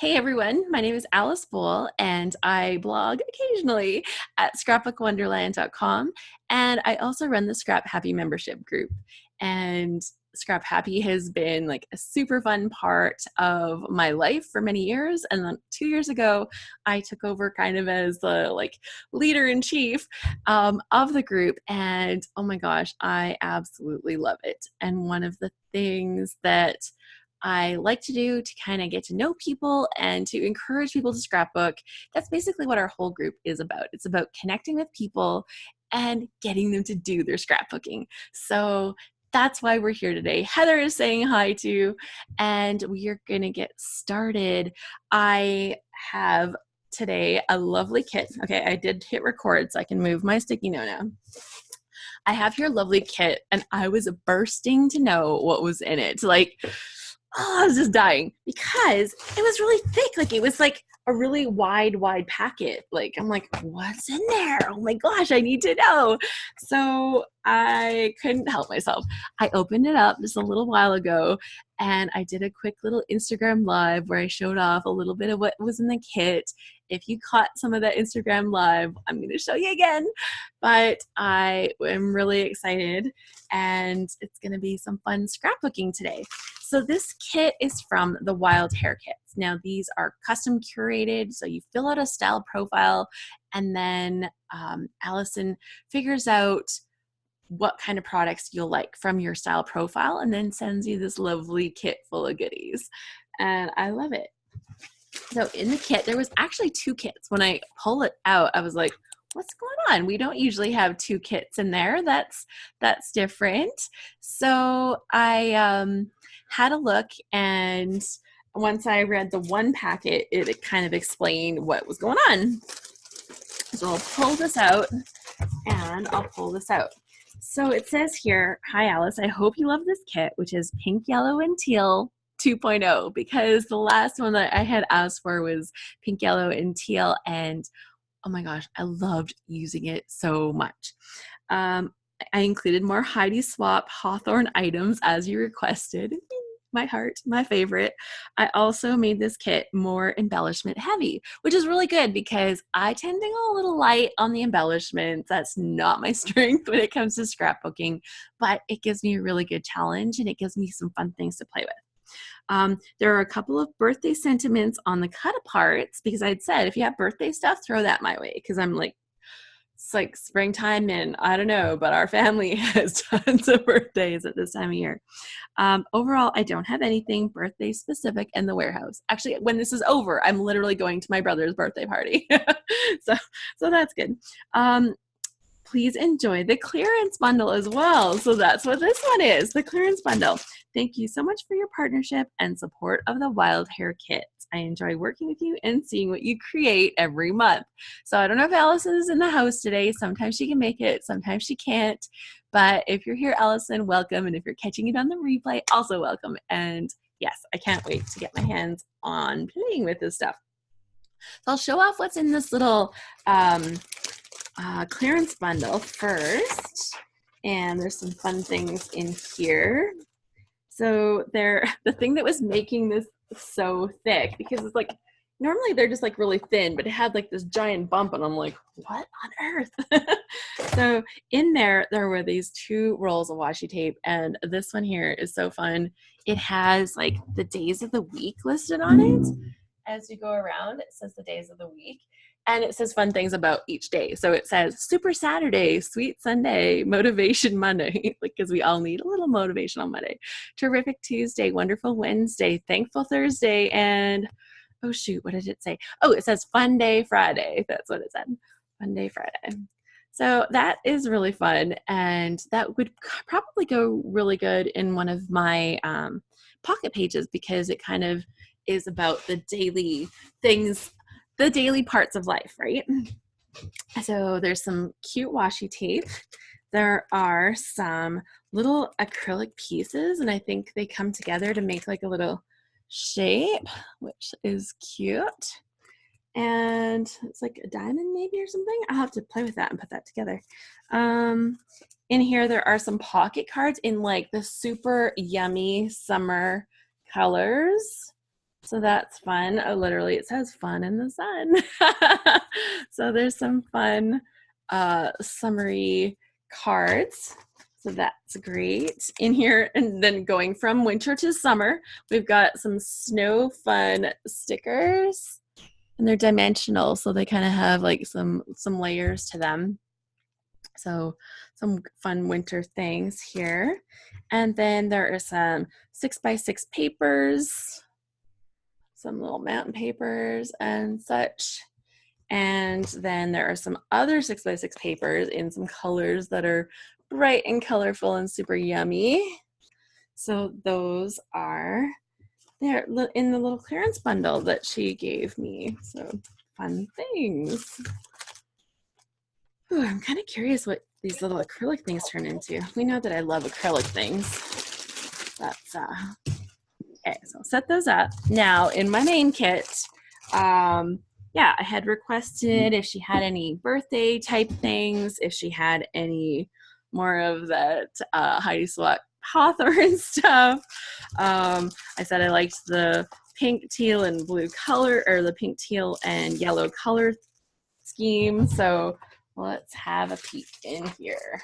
Hey everyone, my name is Alice Bowl and I blog occasionally at scrapbookwonderland.com, and I also run the ScrapHappy membership group. And ScrapHappy has been like a super fun part of my life for many years, and then 2 years ago I took over kind of as the leader in chief of the group, and oh my gosh, I absolutely love it. And one of the things that I like to do to kind of get to know people and to encourage people to scrapbook. That's basically what our whole group is about. It's about connecting with people and getting them to do their scrapbooking. So that's why we're here today. Heather is saying hi to, and we are going to get started. I have today a lovely kit. Okay, I did hit record so I can move my sticky note now. I have your lovely kit, and I was bursting to know what was in it. I was just dying because it was really thick. It was like a really wide packet. I'm like, what's in there? Oh my gosh, I need to know. So I couldn't help myself. I opened it up just a little while ago and I did a quick little Instagram live where I showed off a little bit of what was in the kit. If you caught some of that Instagram live, I'm going to show you again. But I am really excited and it's going to be some fun scrapbooking today. So this kit is from the Wild Hair Kits. Now these are custom curated, so you fill out a style profile and then Allison figures out what kind of products you'll like from your style profile and then sends you this lovely kit full of goodies. And I love it. So in the kit, there was actually 2 kits. When I pull it out, I was like, what's going on? We don't usually have 2 kits in there. That's different. So I had a look, and once I read the one packet, it kind of explained what was going on. So I'll pull this out, and I'll pull this out. So it says here, hi Alice, I hope you love this kit, which is pink, yellow, and teal 2.0, because the last one that I had asked for was pink, yellow, and teal, and oh my gosh, I loved using it so much. I included more Heidi Swap Hawthorne items as you requested. My heart, my favorite. I also made this kit more embellishment heavy, which is really good because I tend to go a little light on the embellishments. That's not my strength when it comes to scrapbooking, but it gives me a really good challenge and it gives me some fun things to play with. There are a couple of birthday sentiments on the cut aparts because I'd said, if you have birthday stuff, throw that my way because I'm like, it's like springtime and I don't know, but our family has tons of birthdays at this time of year. Overall, I don't have anything birthday specific in the warehouse. Actually, when this is over, I'm literally going to my brother's birthday party. so that's good. Please enjoy the clearance bundle as well. So that's what this one is, the clearance bundle. Thank you so much for your partnership and support of the Wild Hair Kits. I enjoy working with you and seeing what you create every month. So I don't know if Allison is in the house today. Sometimes she can make it, sometimes she can't. But if you're here, Allison, welcome. And if you're catching it on the replay, also welcome. And yes, I can't wait to get my hands on playing with this stuff. So I'll show off what's in this little clearance bundle first, and there's some fun things in here. So the thing that was making this so thick, because it's like normally they're just like really thin, but it had like this giant bump and I'm like, what on earth? So in there were these 2 rolls of washi tape, and this one here is so fun. It has like the days of the week listed on it. As you go around, it says the days of the week. And it says fun things about each day. So it says Super Saturday, Sweet Sunday, Motivation Monday, because we all need a little motivation on Monday. Terrific Tuesday, Wonderful Wednesday, Thankful Thursday, and oh shoot, what did it say? Oh, it says Fun Day Friday. That's what it said. Fun Day Friday. So that is really fun. And that would probably go really good in one of my pocket pages because it kind of is about the daily things, the daily parts of life, right? So there's some cute washi tape. There are some little acrylic pieces, and I think they come together to make like a little shape, which is cute. And it's like a diamond maybe or something. I'll have to play with that and put that together. In here, there are some pocket cards in like the super yummy summer colors. So that's fun. Oh, literally, it says fun in the sun. So there's some fun summary cards. So that's great in here. And then going from winter to summer, we've got some snow fun stickers, and they're dimensional. So they kind of have like some layers to them. So some fun winter things here. And then there are some 6x6 papers, some little mountain papers and such. And then there are some other 6x6 papers in some colors that are bright and colorful and super yummy. So those are there in the little clearance bundle that she gave me. So fun things. Ooh, I'm kind of curious what these little acrylic things turn into. We know that I love acrylic things. That's okay, so I'll set those up. Now in my main kit, yeah, I had requested if she had any birthday type things, if she had any more of that Heidi Swack Hawthorne stuff. I said I liked the pink, teal, and blue color, or the pink, teal, and yellow color scheme. So let's have a peek in here.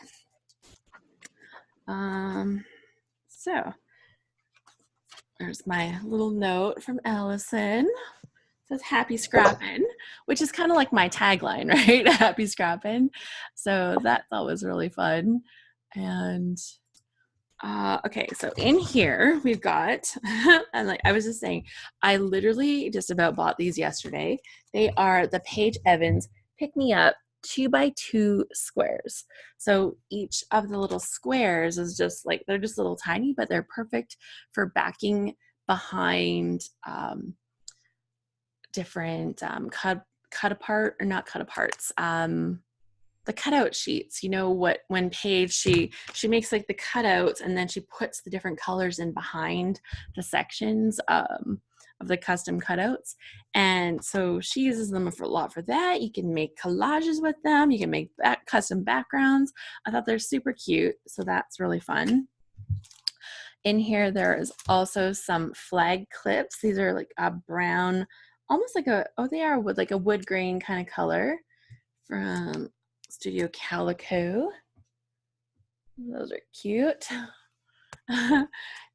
So there's my little note from Allison. It says happy scrapping, which is kind of like my tagline, right? Happy scrapping. So that's always really fun. And okay, so in here we've got, and like I was just saying, I literally just about bought these yesterday. They are the Paige Evans Pick Me Up 2x2 squares. So each of the little squares is just like, they're just little tiny, but they're perfect for backing behind different cut apart, or not cut aparts, the cutout sheets. You know what, when Paige, she makes like the cutouts, and then she puts the different colors in behind the sections of the custom cutouts. And so she uses them for a lot for that. You can make collages with them. You can make custom backgrounds. I thought they're super cute. So that's really fun. In here, there is also some flag clips. These are like a brown, almost like a, oh, they are wood, like a wood grain kind of color from Studio Calico. Those are cute.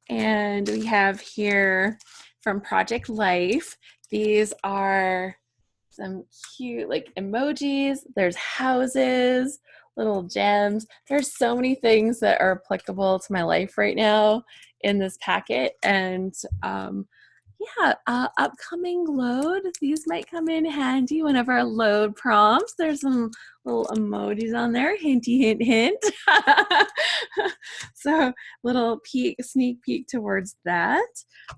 And we have here from Project Life, these are some cute like emojis. There's houses, little gems. There's so many things that are applicable to my life right now in this packet. And yeah, upcoming load. These might come in handy whenever I load prompts. There's some little emojis on there. Hinty, hint, hint. So little sneak peek towards that.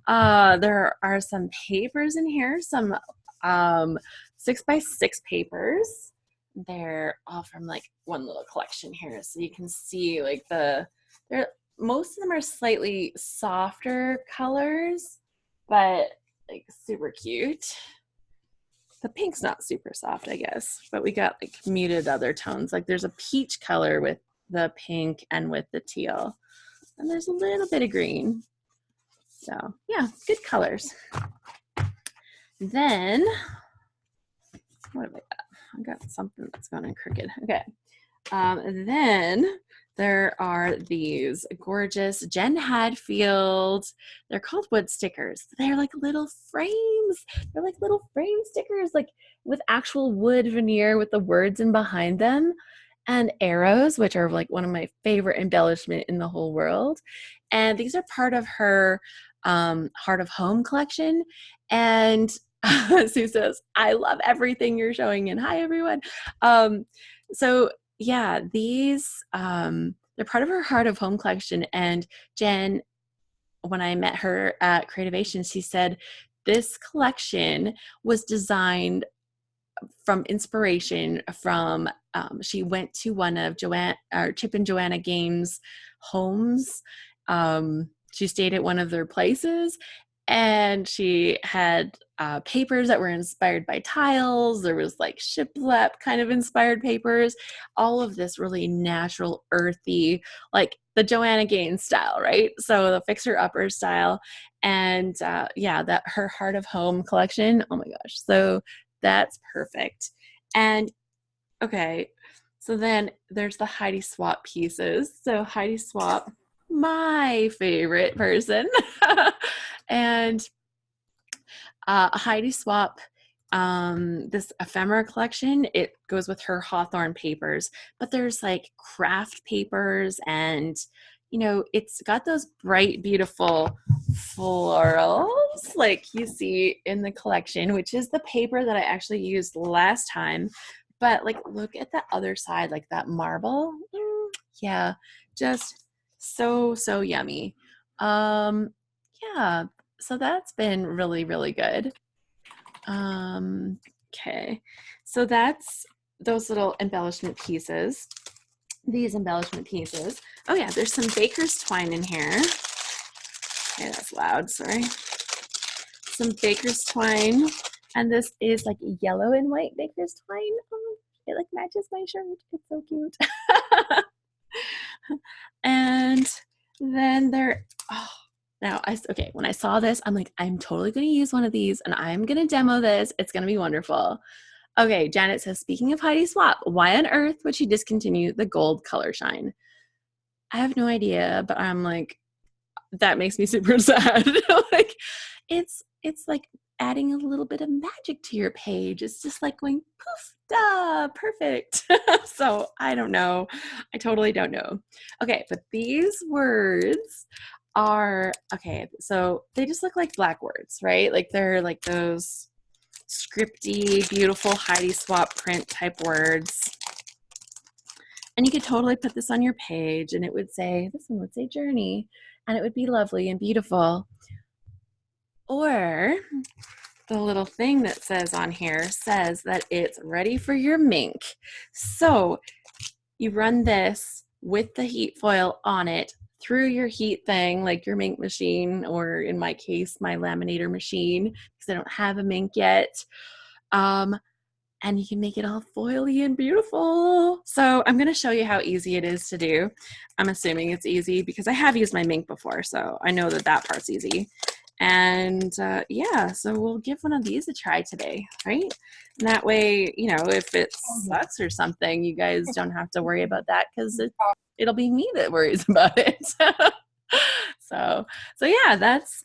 There are some papers in here, some 6x6 papers. They're all from like one little collection here. So you can see like most of them are slightly softer colors, but like super cute. The pink's not super soft, I guess, but we got like muted other tones. Like there's a peach color with the pink and with the teal, and there's a little bit of green. So yeah, good colors. Then what have I got? I got something that's going in crooked. Okay. Then there are these gorgeous Jen Hadfield. They're called wood stickers. They're like little frames. They're like little frame stickers, like with actual wood veneer with the words in behind them, and arrows, which are like one of my favorite embellishment in the whole world. And these are part of her Heart of Home collection. And Sue says, I love everything you're showing. And hi, everyone. So yeah, these, they're part of her Heart of Home collection. And Jen, when I met her at Creativation, she said this collection was designed from inspiration from, she went to one of Chip and Joanna Gaines' homes. She stayed at one of their places, and she had papers that were inspired by tiles. There was like shiplap kind of inspired papers, all of this really natural, earthy, like the Joanna Gaines style, right? So the fixer-upper style. And yeah, that her Heart of Home collection. Oh my gosh. So that's perfect. And okay, so then there's the Heidi Swap pieces. So Heidi Swap, my favorite person. And Heidi Swap, this ephemera collection, it goes with her Hawthorne papers, but there's like craft papers and, you know, it's got those bright, beautiful florals like you see in the collection, which is the paper that I actually used last time. But like, look at the other side, like that marble. Yeah, just so, so yummy. Yeah, so that's been really, really good. Okay, so that's those little embellishment pieces. These embellishment pieces. Oh yeah, there's some baker's twine in here. Okay, that's loud, sorry. Some baker's twine. And this is like yellow and white baker's twine. Oh, it like matches my shirt. It's so cute. And then there, oh, now okay, when I saw this, I'm like, I'm totally going to use one of these and I'm going to demo this. It's going to be wonderful. Okay, Janet says, speaking of Heidi Swap, why on earth would she discontinue the gold color shine? I have no idea, but I'm like, that makes me super sad. Like, it's like adding a little bit of magic to your page. It's just like going poof, duh, perfect. So I don't know. I totally don't know. Okay, but these words are, okay, so they just look like black words, right? Like they're like those scripty, beautiful Heidi Swap print type words. And you could totally put this on your page and it would say, this one would say journey, and it would be lovely and beautiful. Or the little thing that says on here says that it's ready for your mink. So you run this with the heat foil on it through your heat thing, like your mink machine, or in my case, my laminator machine, because I don't have a mink yet. And you can make it all foily and beautiful. So I'm going to show you how easy it is to do. I'm assuming it's easy because I have used my mink before, so I know that that part's easy. And yeah, so we'll give one of these a try today, right? And that way, you know, if it sucks or something, you guys don't have to worry about that because it'll be me that worries about it. So yeah, that's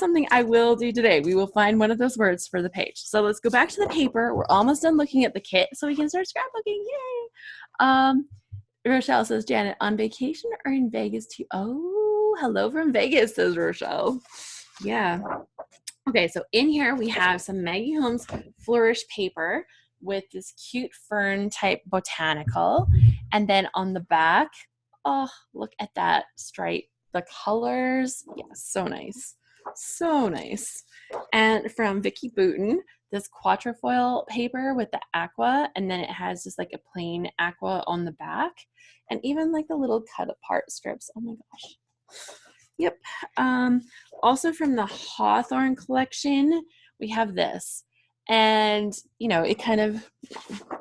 something I will do today. We will find one of those words for the page. So let's go back to the paper. We're almost done looking at the kit so we can start scrapbooking. Yay! Rochelle says, Janet, on vacation or in Vegas too? Oh, hello from Vegas, says Rochelle. Yeah. Okay, so in here we have some Maggie Holmes Flourish paper with this cute fern type botanical. And then on the back, oh, look at that stripe. The colors, yeah, so nice. So nice. And from Vicky Booten, this quatrefoil paper with the aqua, and then it has just like a plain aqua on the back, and even like the little cut apart strips. Oh my gosh. Yep. Also from the Hawthorne collection, we have this. And, you know, it kind of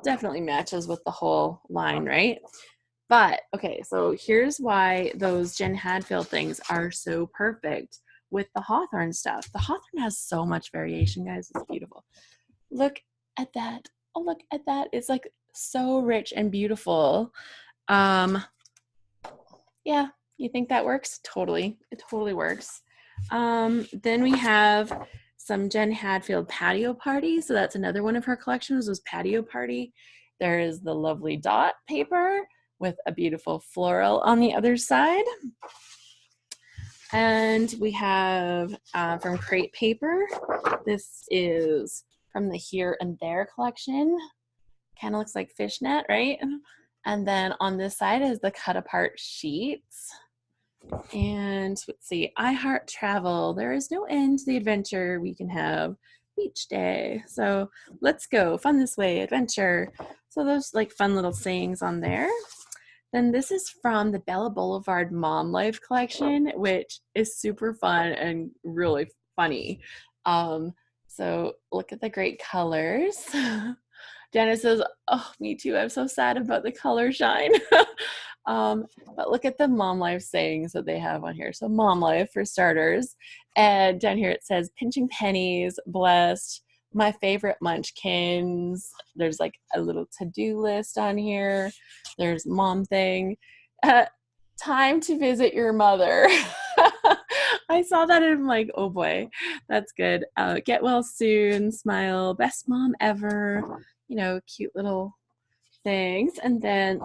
definitely matches with the whole line, right? But, okay, so here's why those Jen Hadfield things are so perfect with the Hawthorne stuff. The Hawthorne has so much variation, guys. It's beautiful. Look at that. Oh, look at that. It's like so rich and beautiful. Yeah, you think that works? Totally. It totally works. Then we have some Jen Hadfield Patio Party. So that's another one of her collections, was Patio Party. There is the lovely dot paper with a beautiful floral on the other side. And we have from Crate Paper. This is from the Here and There collection. Kind of looks like fishnet, right? And then on this side is the cut apart sheets. And let's see, I Heart Travel. There is no end to the adventure we can have each day. So let's go, fun this way, adventure. So those like fun little sayings on there. Then this is from the Bella Boulevard Mom Life collection, which is super fun and really funny. So look at the great colors. Janice says, oh, me too. I'm so sad about the color shine. But look at the mom life sayings that they have on here. So mom life for starters. And down here it says pinching pennies, blessed, my favorite munchkins. There's like a little to-do list on here. There's mom thing. Uh, Time to visit your mother. I saw that and I'm like, oh boy, that's good. Get well soon, smile, best mom ever. You know, cute little things. And then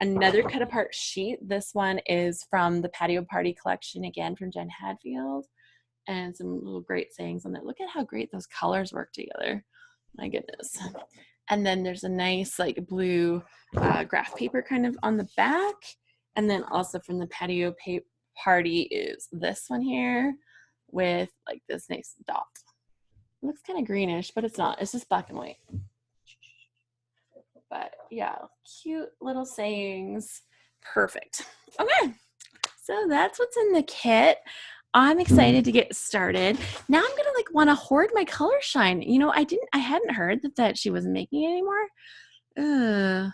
another cut apart sheet. This one is from the Patio Party collection, again from Jen Hadfield, and some little great sayings on it. Look at how great those colors work together. My goodness. And then there's a nice like blue graph paper kind of on the back. And then also from the Patio Party is this one here with like this nice dot. It looks kind of greenish, but it's not. It's just black and white. But yeah, cute little sayings. Perfect. Okay, so that's what's in the kit. I'm excited to get started. Now I'm gonna like want to hoard my color shine. You know, I hadn't heard that she wasn't making it anymore.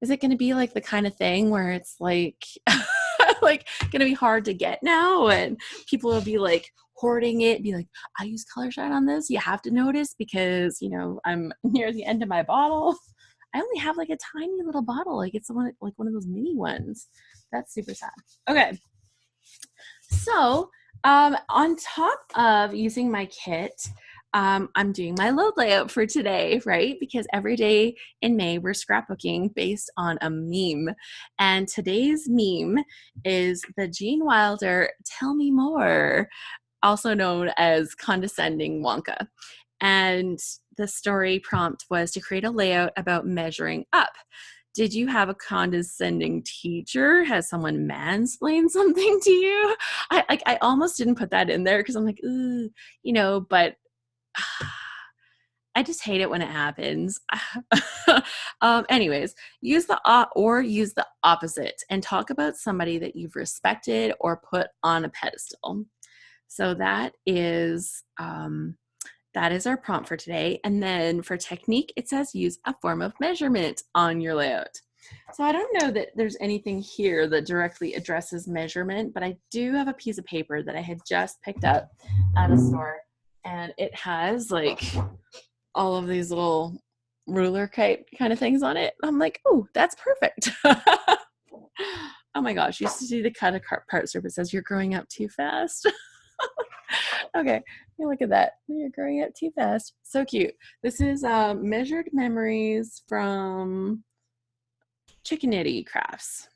Is it gonna be like the kind of thing where it's like like gonna be hard to get now, and people will be like hoarding it, be like, I use color shine on this. You have to notice because you know I'm near the end of my bottle. I only have like a tiny little bottle, like it's one of those mini ones. That's super sad. Okay, so on top of using my kit, I'm doing my load layout for today, right? Because every day in May, we're scrapbooking based on a meme. And today's meme is the Gene Wilder Tell Me More, also known as Condescending Wonka. And the story prompt was to create a layout about measuring up. Did you have a condescending teacher? Has someone mansplained something to you? I almost didn't put that in there because I'm like, ooh, you know, but I just hate it when it happens. Anyways, use the use the opposite and talk about somebody that you've respected or put on a pedestal. So that is our prompt for today. And then for technique, it says use a form of measurement on your layout. So I don't know that there's anything here that directly addresses measurement, but I do have a piece of paper that I had just picked up at a store. And it has like all of these little ruler kind of things on it. I'm like, oh, that's perfect. Oh my gosh, you see the cut apart strip. It says you're growing up too fast. Okay, look at that. You're growing up too fast. So cute. This is Measured Memories from Chickenity Crafts.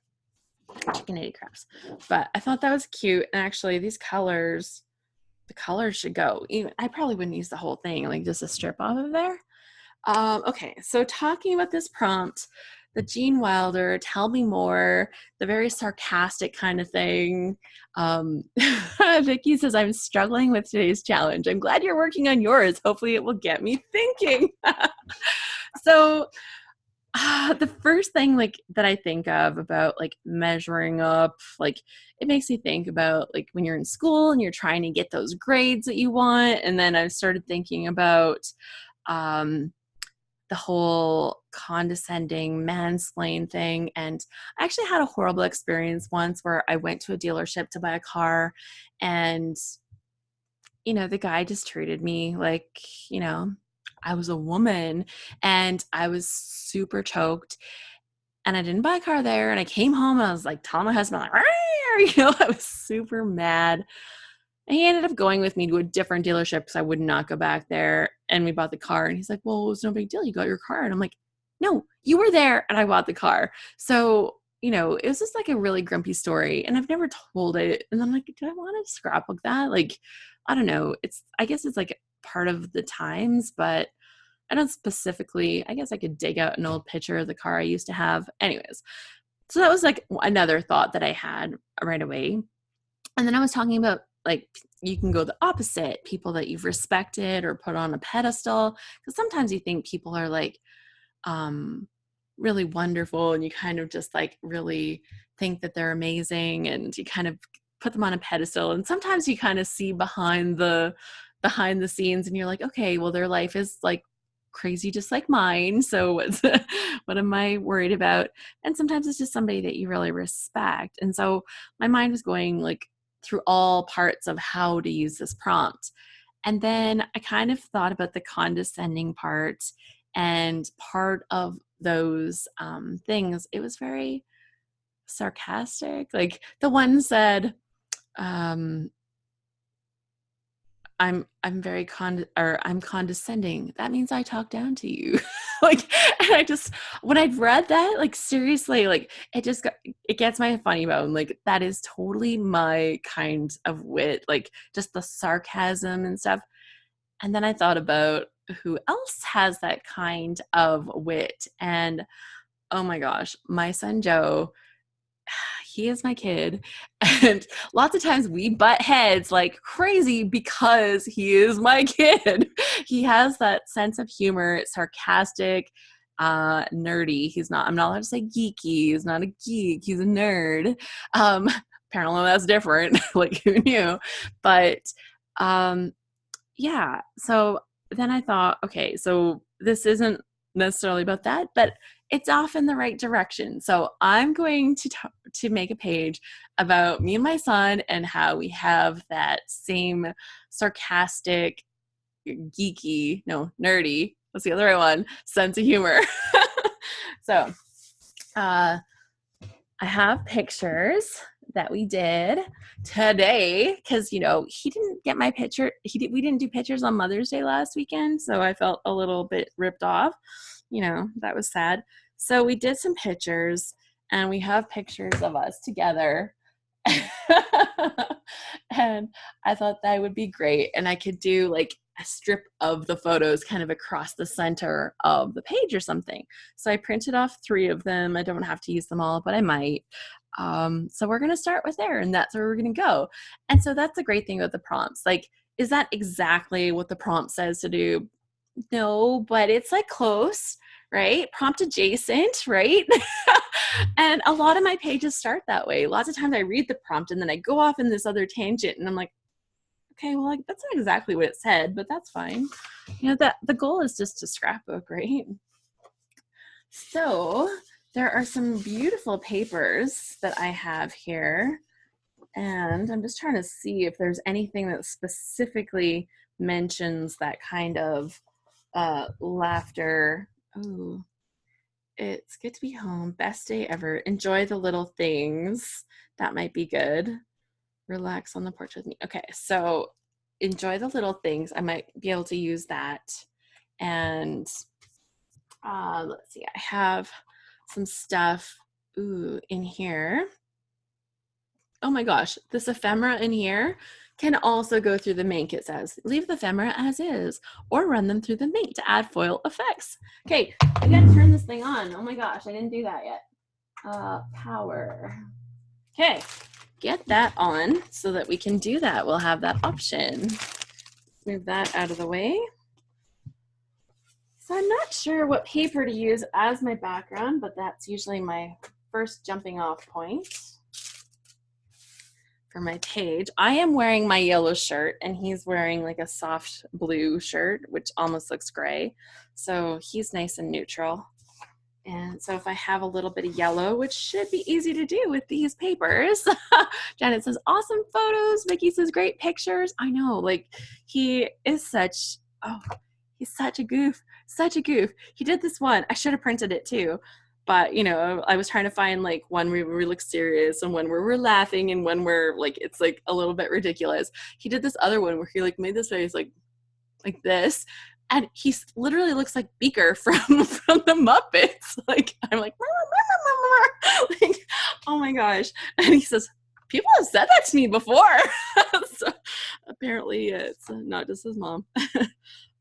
But I thought that was cute. And actually, these colors, the colors should go. Even I probably wouldn't use the whole thing, like just a strip off of there. Okay, so talking about this prompt, the Gene Wilder, Tell Me More, the very sarcastic kind of thing. Vicky says, I'm struggling with today's challenge. I'm glad you're working on yours. Hopefully it will get me thinking. So the first thing like that I think of about like measuring up, like it makes me think about like when you're in school and you're trying to get those grades that you want. And then I started thinking about the whole condescending mansplain thing. And I actually had a horrible experience once where I went to a dealership to buy a car and, you know, the guy just treated me like, you know, I was a woman and I was super choked and I didn't buy a car there. And I came home and I was like telling my husband, like, you know, I was super mad. And he ended up going with me to a different dealership because I would not go back there. And we bought the car. And he's like, well, it was no big deal. You got your car. And I'm like, no, you were there and I bought the car. So, you know, it was just like a really grumpy story. And I've never told it. And I'm like, do I want to scrapbook that? Like, I don't know. I guess it's like part of the times, but I don't specifically, I guess I could dig out an old picture of the car I used to have. Anyways, so that was like another thought that I had right away. And then I was talking about like you can go the opposite, people that you've respected or put on a pedestal, because sometimes you think people are like really wonderful and you kind of just like really think that they're amazing and you kind of put them on a pedestal, and sometimes you kind of see behind the scenes and you're like, okay, well their life is like crazy just like mine. So what am I worried about? And sometimes it's just somebody that you really respect. And so my mind was going like through all parts of how to use this prompt. And then I kind of thought about the condescending part, and part of those things, it was very sarcastic. Like the one said, I'm very I'm condescending. That means I talk down to you. Like, and I just, when I'd read that, like seriously, like it gets my funny bone. Like that is totally my kind of wit, like just the sarcasm and stuff. And then I thought about who else has that kind of wit. And oh my gosh, my son Joe, he is my kid. And lots of times we butt heads like crazy because he is my kid. He has that sense of humor, sarcastic, nerdy. I'm not allowed to say geeky. He's not a geek. He's a nerd. Apparently that's different. Like who knew? But, yeah. So then I thought, okay, so this isn't necessarily about that, but it's off in the right direction. So I'm going to make a page about me and my son and how we have that same sarcastic, geeky, no, nerdy, that's the other one, sense of humor. So I have pictures that we did today because he didn't get my picture. We didn't do pictures on Mother's Day last weekend, so I felt a little bit ripped off. That was sad. So we did some pictures, and we have pictures of us together. And I thought that would be great, and I could do like a strip of the photos kind of across the center of the page or something. So I printed off 3 of them. I don't have to use them all, but I might. So we're going to start with there, and that's where we're going to go. And so that's the great thing about the prompts. Like, is that exactly what the prompt says to do? No, but it's like close, right? Prompt adjacent, right? And a lot of my pages start that way. Lots of times I read the prompt and then I go off in this other tangent, and I'm like, okay, well, like, that's not exactly what it said, but that's fine. That the goal is just to scrapbook, right? So there are some beautiful papers that I have here, and I'm just trying to see if there's anything that specifically mentions that kind of laughter. Oh, it's good to be home. Best day ever. Enjoy the little things. That might be good. Relax on the porch with me. Okay, so enjoy the little things. I might be able to use that. And let's see, I have some stuff in here. Oh my gosh, this ephemera in here can also go through the Mink, it says. Leave the ephemera as is, or run them through the Mink to add foil effects. Okay, I gotta turn this thing on. Oh my gosh, I didn't do that yet. Power. Okay, get that on so that we can do that. We'll have that option. Move that out of the way. So I'm not sure what paper to use as my background, but that's usually my first jumping off point for my page. I am wearing my yellow shirt, and he's wearing like a soft blue shirt, which almost looks gray. So he's nice and neutral. And so if I have a little bit of yellow, which should be easy to do with these papers. Janet says, awesome photos. Vicky says, great pictures. I know, like he is such, he's such a goof, such a goof. He did this one. I should have printed it too. But, I was trying to find like one where we look serious and one where we're laughing and one where like it's like a little bit ridiculous. He did this other one where he like made this face like this. And he literally looks like Beaker from the Muppets. Like, I'm like, like, oh my gosh. And he says, people have said that to me before. So apparently it's not just his mom.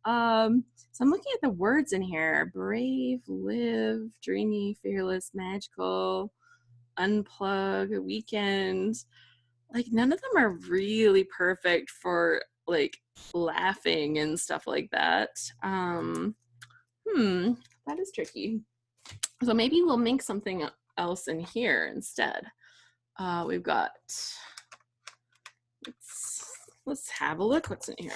So I'm looking at the words in here. Brave, live, dreamy, fearless, magical, unplug, weekend. Like none of them are really perfect for like laughing and stuff like that. That is tricky. So maybe we'll make something else in here instead. We've got, let's have a look what's in here.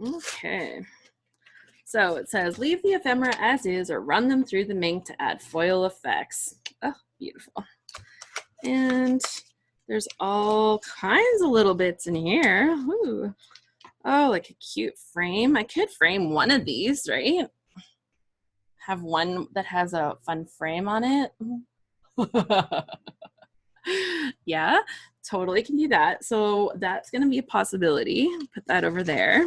Okay. So it says, leave the ephemera as is or run them through the mink to add foil effects. Oh, beautiful. And there's all kinds of little bits in here. Ooh. Oh, like a cute frame. I could frame one of these, right? Have one that has a fun frame on it. Yeah, totally can do that. So that's going to be a possibility. Put that over there.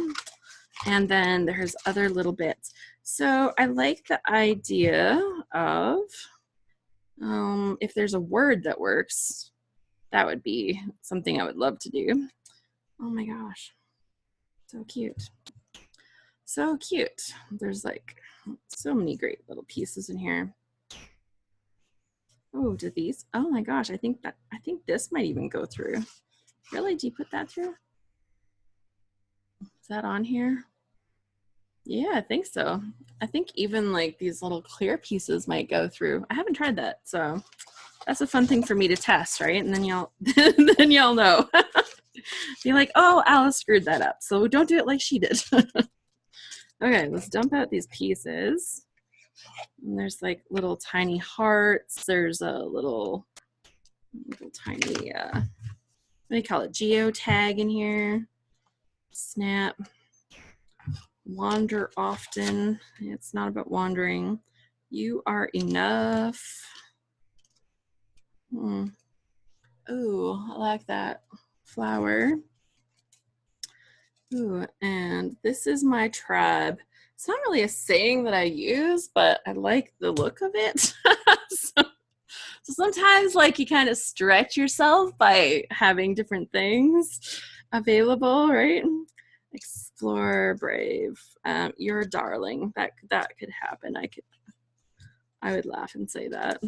And then there's other little bits. So I like the idea of if there's a word that works, that would be something I would love to do. Oh my gosh, so cute. So cute. There's like so many great little pieces in here. Oh, do these? Oh my gosh, I think this might even go through. Really? Do you put that through? Is that on here? Yeah, I think so. I think even like these little clear pieces might go through. I haven't tried that, so that's a fun thing for me to test, right? And then y'all then y'all know. Be like, oh, Alice screwed that up, so don't do it like she did. Okay, let's dump out these pieces. And there's like little tiny hearts. There's a little tiny, what do you call it? Geotag in here. Snap. Wander often. It's not about wandering. You are enough. Ooh, I like that flower. Ooh, and this is my tribe. It's not really a saying that I use, but I like the look of it. So sometimes like you kind of stretch yourself by having different things available, right? Explore, brave. You're a darling. That could happen. I would laugh and say that.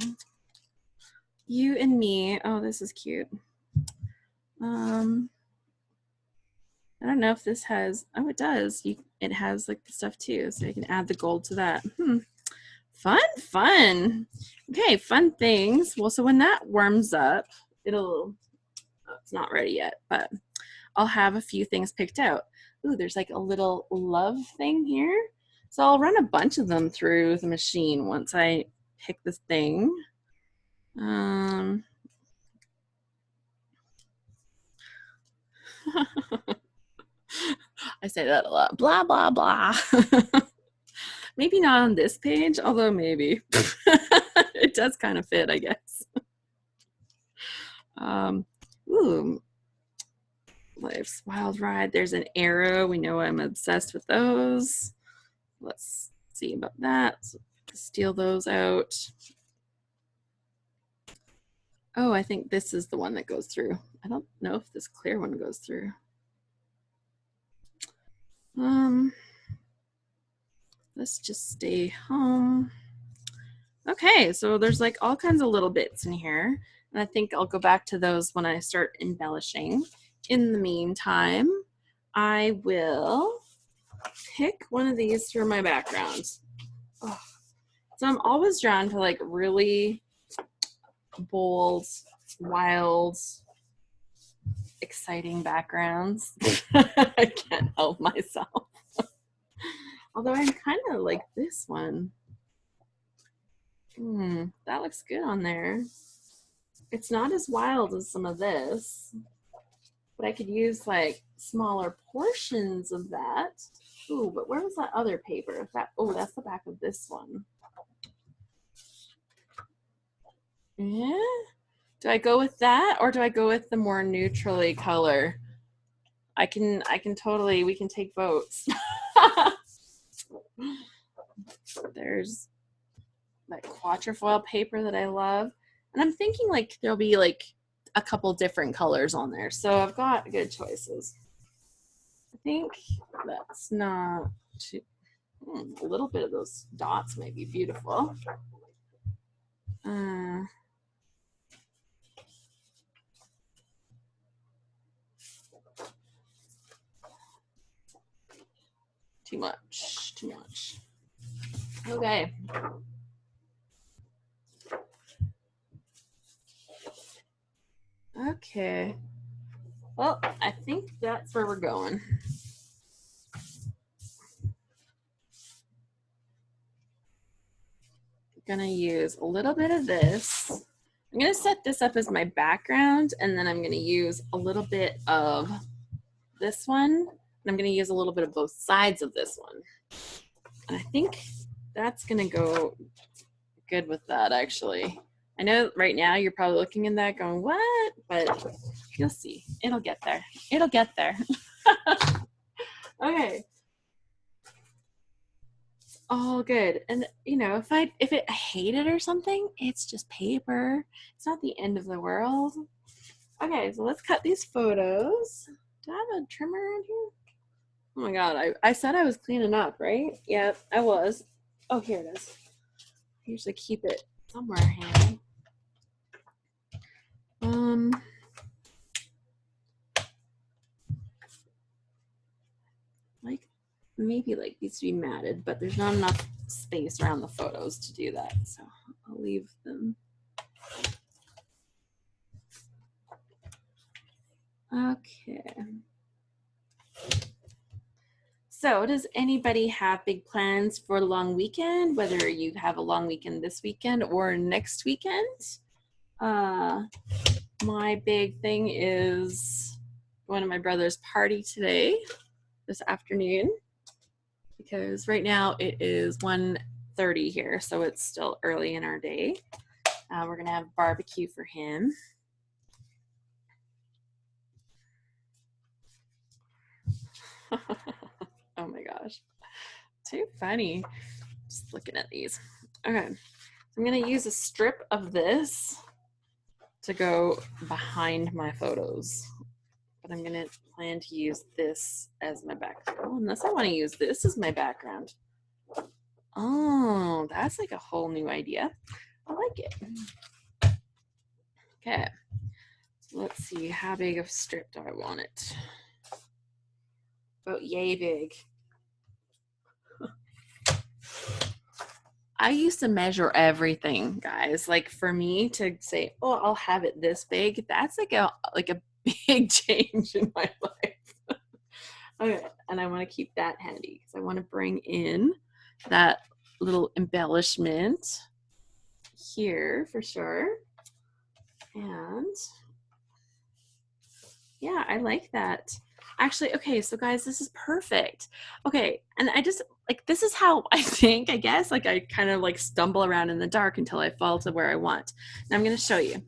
You and me. Oh, this is cute. I don't know if this has, oh, it does. It has like the stuff too, so you can add the gold to that. Fun. Okay, fun things. Well, so when that warms up, oh, it's not ready yet, but I'll have a few things picked out. Ooh, there's like a little love thing here. So I'll run a bunch of them through the machine once I pick this thing. I say that a lot. Blah, blah, blah. Maybe not on this page, although maybe. It does kind of fit, I guess. Ooh. Life's Wild Ride. There's an arrow. We know I'm obsessed with those. Let's see about that. So steal those out. Oh, I think this is the one that goes through. I don't know if this clear one goes through. Let's just stay home. Okay, so there's like all kinds of little bits in here. And I think I'll go back to those when I start embellishing. In the meantime, I will pick one of these for my background. Oh. So I'm always drawn to like really bold, wild, exciting backgrounds. I can't help myself. Although I'm kind of like this one. That looks good on there. It's not as wild as some of this, but I could use like smaller portions of that. Ooh, but where was that other paper? Oh, that's the back of this one. Yeah. Do I go with that or do I go with the more neutrally color? I can totally, we can take votes. There's that quatrefoil paper that I love. And I'm thinking like there'll be like a couple different colors on there. So I've got good choices. I think that's not too, a little bit of those dots might be beautiful. Too much. Okay. Okay. Well, I think that's where we're going. gonna use a little bit of this. I'm gonna set this up as my background, and then I'm gonna use a little bit of this one, and I'm gonna use a little bit of both sides of this one. And I think that's gonna go good with that, actually. I know right now you're probably looking in that going, what? But you'll see, it'll get there. It'll get there. Okay. All good. And you know, if it hate it or something, it's just paper. It's not the end of the world. Okay, so let's cut these photos. Do I have a trimmer around here? Oh my god, I said I was cleaning up, right? Yep, I was. Oh, here it is. I usually keep it somewhere handy. Like maybe like these to be matted, but there's not enough space around the photos to do that, so I'll leave them. Okay. So does anybody have big plans for a long weekend, whether you have a long weekend this weekend or next weekend? My big thing is going to my brother's party today, this afternoon, because right now it is 1:30 here, so it's still early in our day. We're gonna have barbecue for him. Oh my gosh, too funny. Just looking at these. Okay, so I'm gonna use a strip of this to go behind my photos, but I'm gonna plan to use this as my background, unless I want to use this as my background. Oh, that's like a whole new idea. I like it. Okay, so let's see, how big of a strip do I want it? About yay big. I used to measure everything, guys. Like for me to say, oh, I'll have it this big, that's like a big change in my life. Okay, and I want to keep that handy because I want to bring in that little embellishment here for sure. And yeah, I like that. Actually, okay, so guys, this is perfect. Okay, and I just, like, this is how I think, I guess, like I kind of like stumble around in the dark until I fall to where I want. Now I'm gonna show you.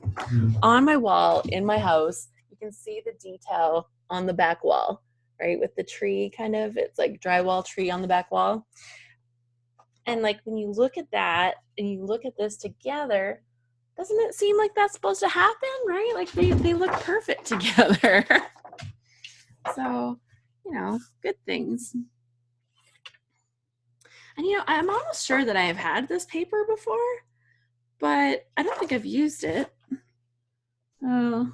On my wall in my house, you can see the detail on the back wall, right? With the tree kind of, it's like drywall tree on the back wall. And like when you look at that and you look at this together, doesn't it seem like that's supposed to happen, right? Like they look perfect together. So, you know, good things. And you know, I'm almost sure that I have had this paper before, but I don't think I've used it. So,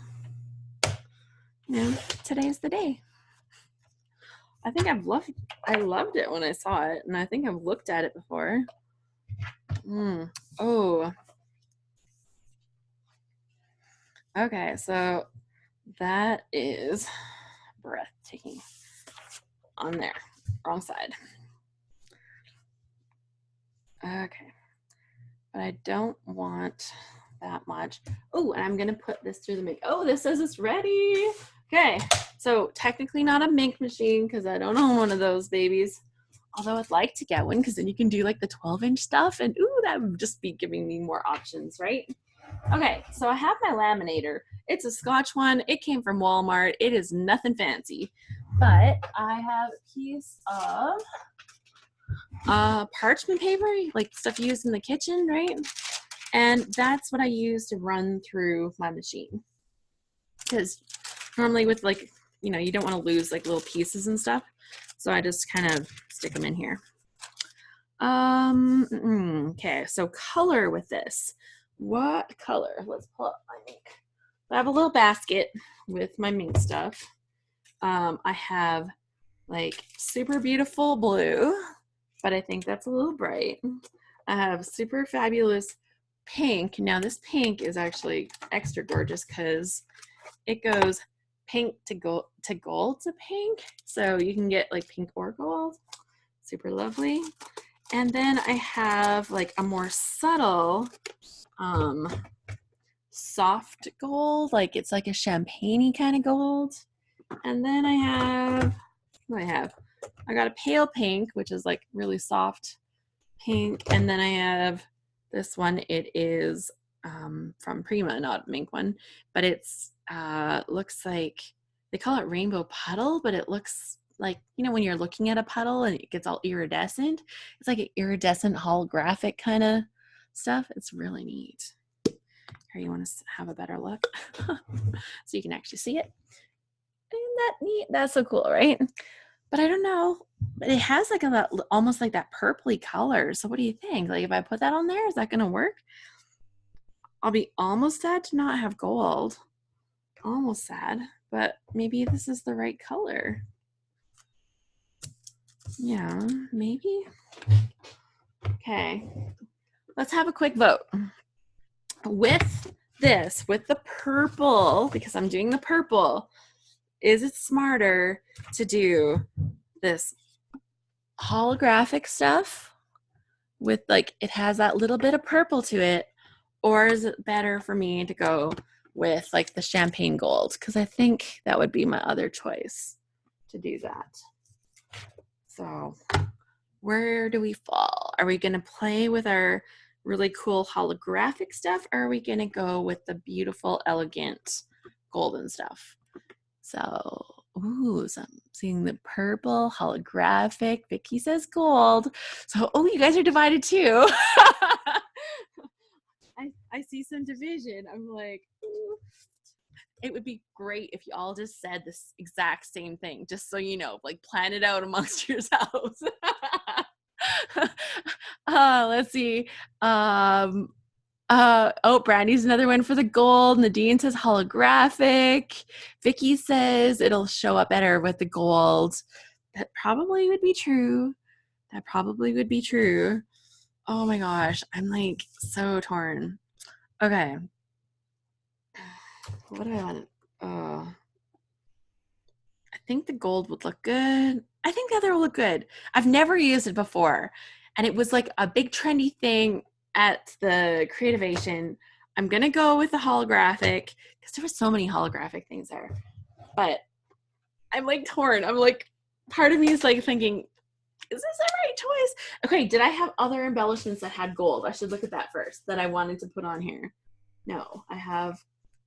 you know, today's the day. I think I loved it when I saw it, and I think I've looked at it before. Oh. Okay, so that is breathtaking. On there, wrong side. Okay, but I don't want that much. Oh, and I'm gonna put this through the make. Oh, this says it's ready. Okay, so technically not a Mink machine because I don't own one of those babies. Although I'd like to get one because then you can do like the 12-inch stuff, and ooh, that would just be giving me more options, right? Okay, so I have my laminator. It's a Scotch one. It came from Walmart. It is nothing fancy, but I have a piece of parchment paper, like stuff used in the kitchen, right? And that's what I use to run through my machine. Because normally with like, you know, you don't want to lose like little pieces and stuff. So I just kind of stick them in here. Okay, so color with this. What color? Let's pull up my Mink. I have a little basket with my Mink stuff. I have like super beautiful blue, but I think that's a little bright. I have super fabulous pink. Now this pink is actually extra gorgeous because it goes pink to gold to pink. So you can get like pink or gold. Super lovely. And then I have like a more subtle soft gold, like it's like a champagne-y kind of gold. And then I have, what do I have? I got a pale pink, which is like really soft pink. And then I have this one. It is from Prima, not a mink one, but it's looks like, they call it rainbow puddle, but it looks like, you know, when you're looking at a puddle and it gets all iridescent, it's like an iridescent holographic kind of stuff. It's really neat. Here, you want to have a better look so you can actually see it. Isn't that neat? That's so cool, right? But I don't know, but it has like a almost like that purpley color. So what do you think? Like if I put that on there, is that gonna work? I'll be almost sad to not have gold. Almost sad, but maybe this is the right color. Yeah, maybe. Okay, let's have a quick vote. With this, with the purple, because I'm doing the purple, is it smarter to do this holographic stuff with like, it has that little bit of purple to it, or is it better for me to go with like the champagne gold? Because I think that would be my other choice to do that. So where do we fall? Are we going to play with our really cool holographic stuff, or are we going to go with the beautiful, elegant golden stuff? So, ooh, so I'm seeing the purple holographic. Vicky says gold. So, oh, you guys are divided too. I see some division. I'm like, ooh. It would be great if you all just said this exact same thing, just so you know, like plan it out amongst yourselves. Let's see. Oh, Brandy's another one for the gold. Nadine says holographic. Vicky says it'll show up better with the gold. That probably would be true. That probably would be true. Oh my gosh, I'm like so torn. Okay. What do I want? I think the gold would look good. I think the other will look good. I've never used it before. And it was like a big trendy thing at the Creativation. I'm going to go with the holographic because there were so many holographic things there. But I'm like torn. I'm like, part of me is like thinking, is this the right choice? Okay, did I have other embellishments that had gold? I should look at that first that I wanted to put on here. No, I have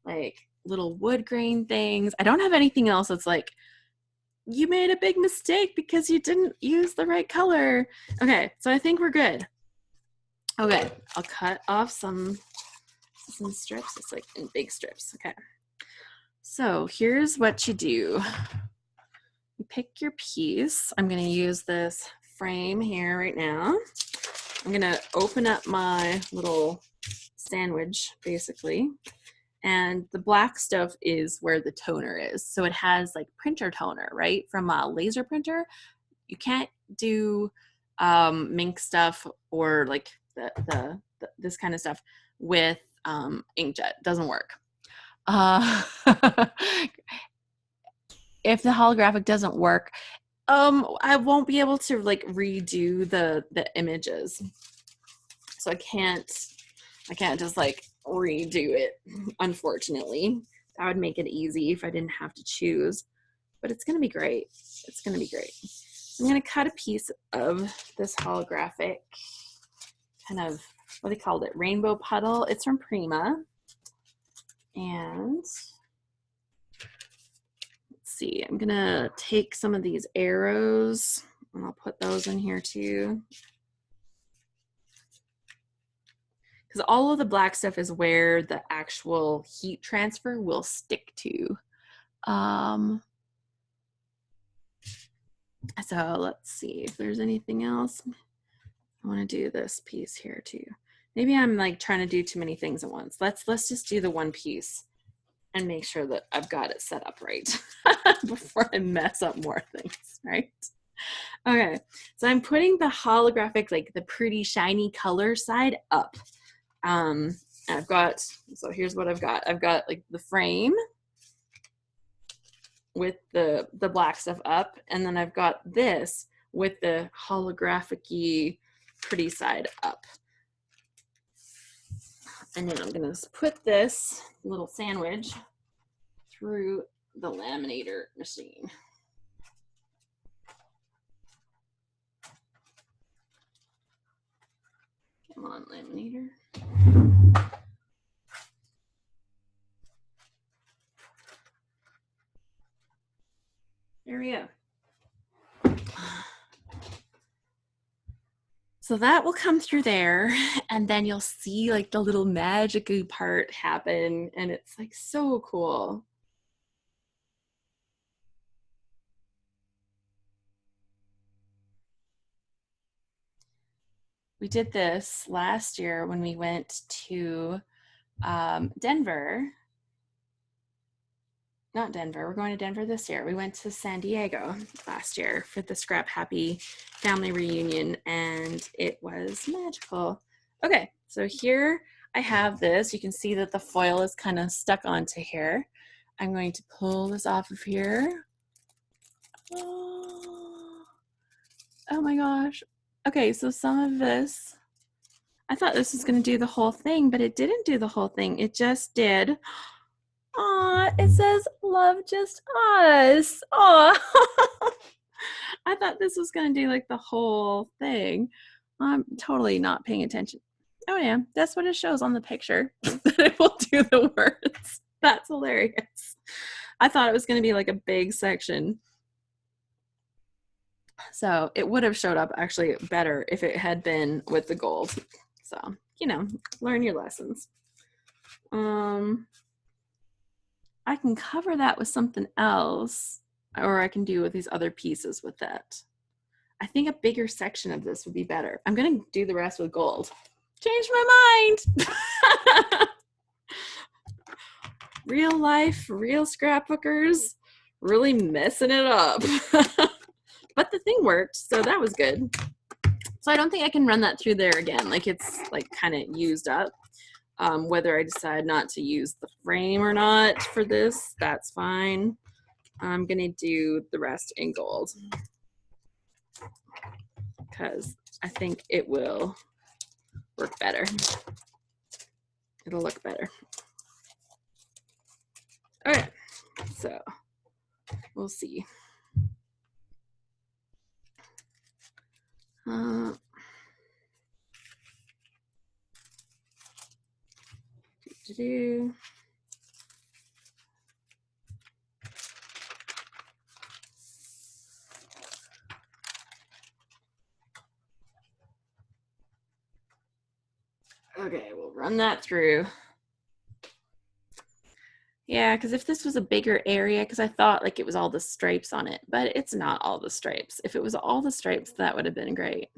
like little wood grain things. I don't have anything else that's like, you made a big mistake because you didn't use the right color. Okay, so I think we're good. Okay, I'll cut off some strips. It's like in big strips. Okay, so here's what you do. You pick your piece. I'm going to use this frame here right now. I'm going to open up my little sandwich, basically. And the black stuff is where the toner is. So it has like printer toner, right? From a laser printer. You can't do mink stuff or like this kind of stuff with inkjet. Doesn't work. If the holographic doesn't work, I won't be able to like redo the images. So I can't just like redo it, unfortunately. That would make it easy if I didn't have to choose, but it's gonna be great. It's gonna be great. I'm gonna cut a piece of this holographic kind of, what they called it, rainbow puddle. It's from Prima. And let's see, I'm gonna take some of these arrows and I'll put those in here too. Because all of the black stuff is where the actual heat transfer will stick to. So let's see if there's anything else. I want to do this piece here too. Maybe I'm like trying to do too many things at once. Let's just do the one piece and make sure that I've got it set up right before I mess up more things, right? Okay, so I'm putting the holographic, like the pretty shiny color side up. I've got, so here's what I've got. I've got like the frame with the black stuff up, and then I've got this with the holographic-y pretty side up. And then I'm gonna put this little sandwich through the laminator machine. Come on, laminator. There we go. So that will come through there, and then you'll see like the little magic-y part happen, and it's like so cool. We did this last year when we went to Denver. Not Denver, we're going to Denver this year. We went to San Diego last year for the ScrapHappy family reunion, and it was magical. Okay, so here I have this. You can see that the foil is kind of stuck onto here. I'm going to pull this off of here. Oh my gosh. Okay, so some of this, I thought this was going to do the whole thing, but it didn't do the whole thing. It just did. Aw, it says love just us. Aw. I thought this was going to do like the whole thing. I'm totally not paying attention. Oh yeah, that's what it shows on the picture. That it will do the words. That's hilarious. I thought it was going to be like a big section. So it would have showed up actually better if it had been with the gold. So, you know, learn your lessons. I can cover that with something else, or I can do with these other pieces with that. I think a bigger section of this would be better. I'm going to do the rest with gold. Changed my mind. Real life, real scrapbookers, really messing it up. But the thing worked, so that was good. So I don't think I can run that through there again. Like it's like kind of used up. Whether I decide not to use the frame or not for this, that's fine. I'm gonna do the rest in gold because I think it will work better. It'll look better. All right, so we'll see. Okay, we'll run that through. Yeah, because if this was a bigger area, because I thought like it was all the stripes on it, but it's not all the stripes. If it was all the stripes, that would have been great.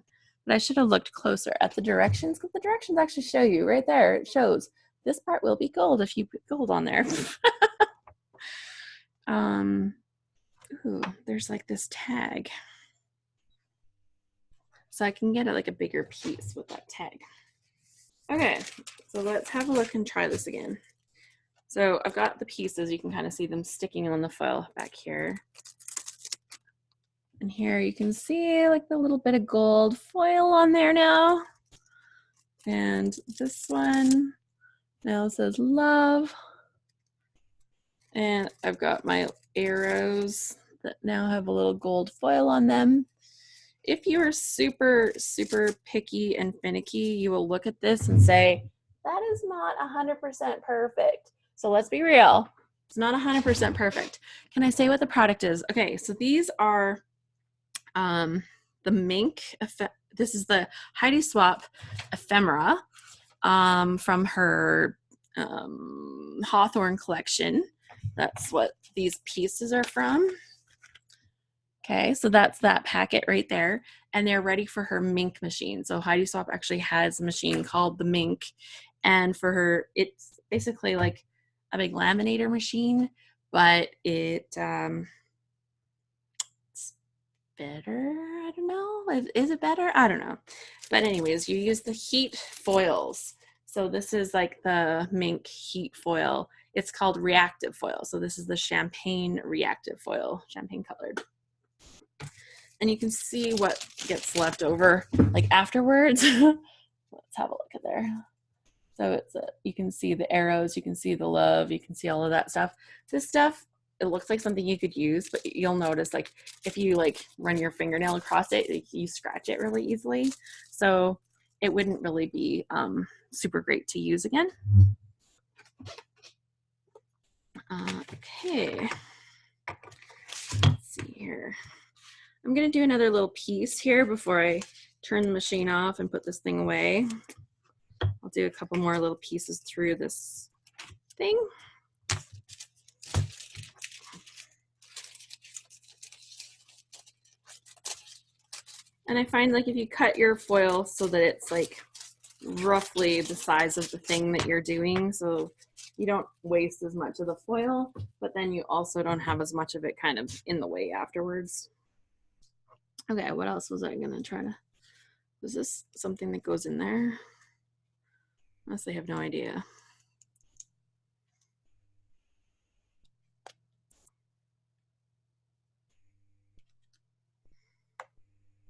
But I should have looked closer at the directions, because the directions actually show you right there. It shows this part will be gold if you put gold on there. Ooh, there's like this tag. So I can get like a bigger piece with that tag. Okay, so let's have a look and try this again. So I've got the pieces, you can kind of see them sticking on the foil back here. And here you can see like the little bit of gold foil on there now. And this one now says love. And I've got my arrows that now have a little gold foil on them. If you are super, super picky and finicky, you will look at this and say, that is not 100% perfect. So let's be real. It's not 100% perfect. Can I say what the product is? Okay, so these are the mink. This is the Heidi Swap ephemera from her Hawthorne collection. That's what these pieces are from. Okay, so that's that packet right there, and they're ready for her mink machine. So Heidi Swap actually has a machine called the Mink, and for her, it's basically like a big laminator machine, but it's better. I don't know. Is it better? I don't know. But anyways, you use the heat foils. So this is like the Mink heat foil. It's called reactive foil. So this is the champagne reactive foil, champagne colored. and you can see what gets left over like afterwards. Let's have a look at there. So it's you can see the arrows, you can see the love, you can see all of that stuff. This stuff, it looks like something you could use, but you'll notice like if you like run your fingernail across it, you scratch it really easily. So it wouldn't really be super great to use again. Okay, let's see here. I'm gonna do another little piece here before I turn the machine off and put this thing away. I'll do a couple more little pieces through this thing. And I find like if you cut your foil so that it's like roughly the size of the thing that you're doing, so you don't waste as much of the foil, but then you also don't have as much of it kind of in the way afterwards. Okay, what else was I gonna try to, is this something that goes in there? Honestly, I have no idea.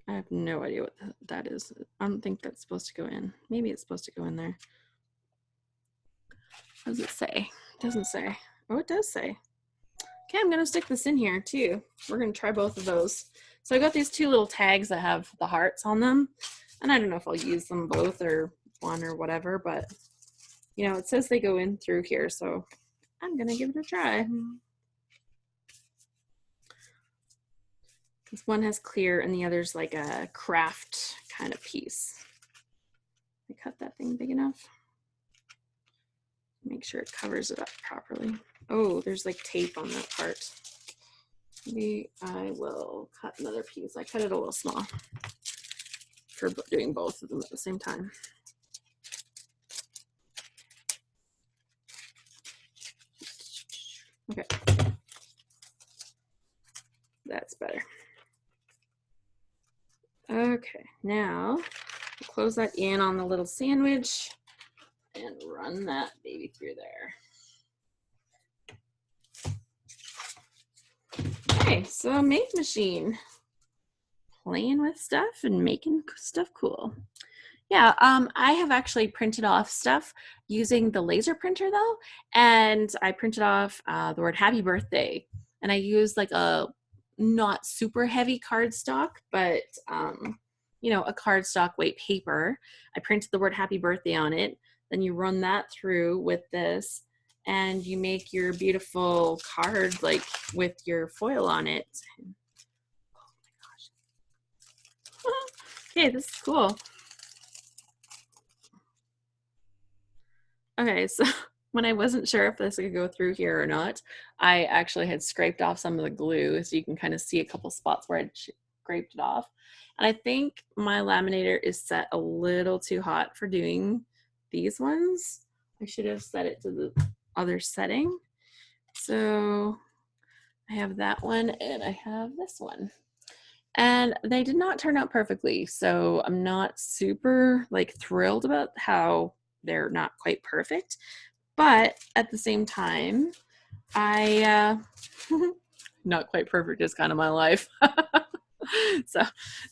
I have no idea what that is. I don't think that's supposed to go in. Maybe it's supposed to go in there. What does it say? It doesn't say. Oh, it does say. Okay, I'm gonna stick this in here too. We're gonna try both of those. So I got these two little tags that have the hearts on them, and I don't know if I'll use them both or one or whatever, but you know, it says they go in through here, so I'm gonna give it a try. This one has clear and the other's like a craft kind of piece. I cut that thing big enough. Make sure it covers it up properly. Oh, there's like tape on that part. Maybe I will cut another piece. I cut it a little small for doing both of them at the same time. Okay, that's better. Okay, now close that in on the little sandwich and run that baby through there. Okay, so make machine, playing with stuff and making stuff cool. Yeah, I have actually printed off stuff using the laser printer though, and I printed off the word happy birthday, and I used like a not super heavy cardstock, but you know, a cardstock weight paper. I printed the word happy birthday on it, then you run that through with this, and you make your beautiful card like with your foil on it. Oh my gosh. Okay, this is cool. Okay, so when I wasn't sure if this could go through here or not, I actually had scraped off some of the glue, so you can kind of see a couple spots where I scraped it off. And I think my laminator is set a little too hot for doing these ones. I should have set it to the other setting. So I have that one and I have this one. And they did not turn out perfectly, so I'm not super like thrilled about how they're not quite perfect, but at the same time, I not quite perfect is kind of my life. so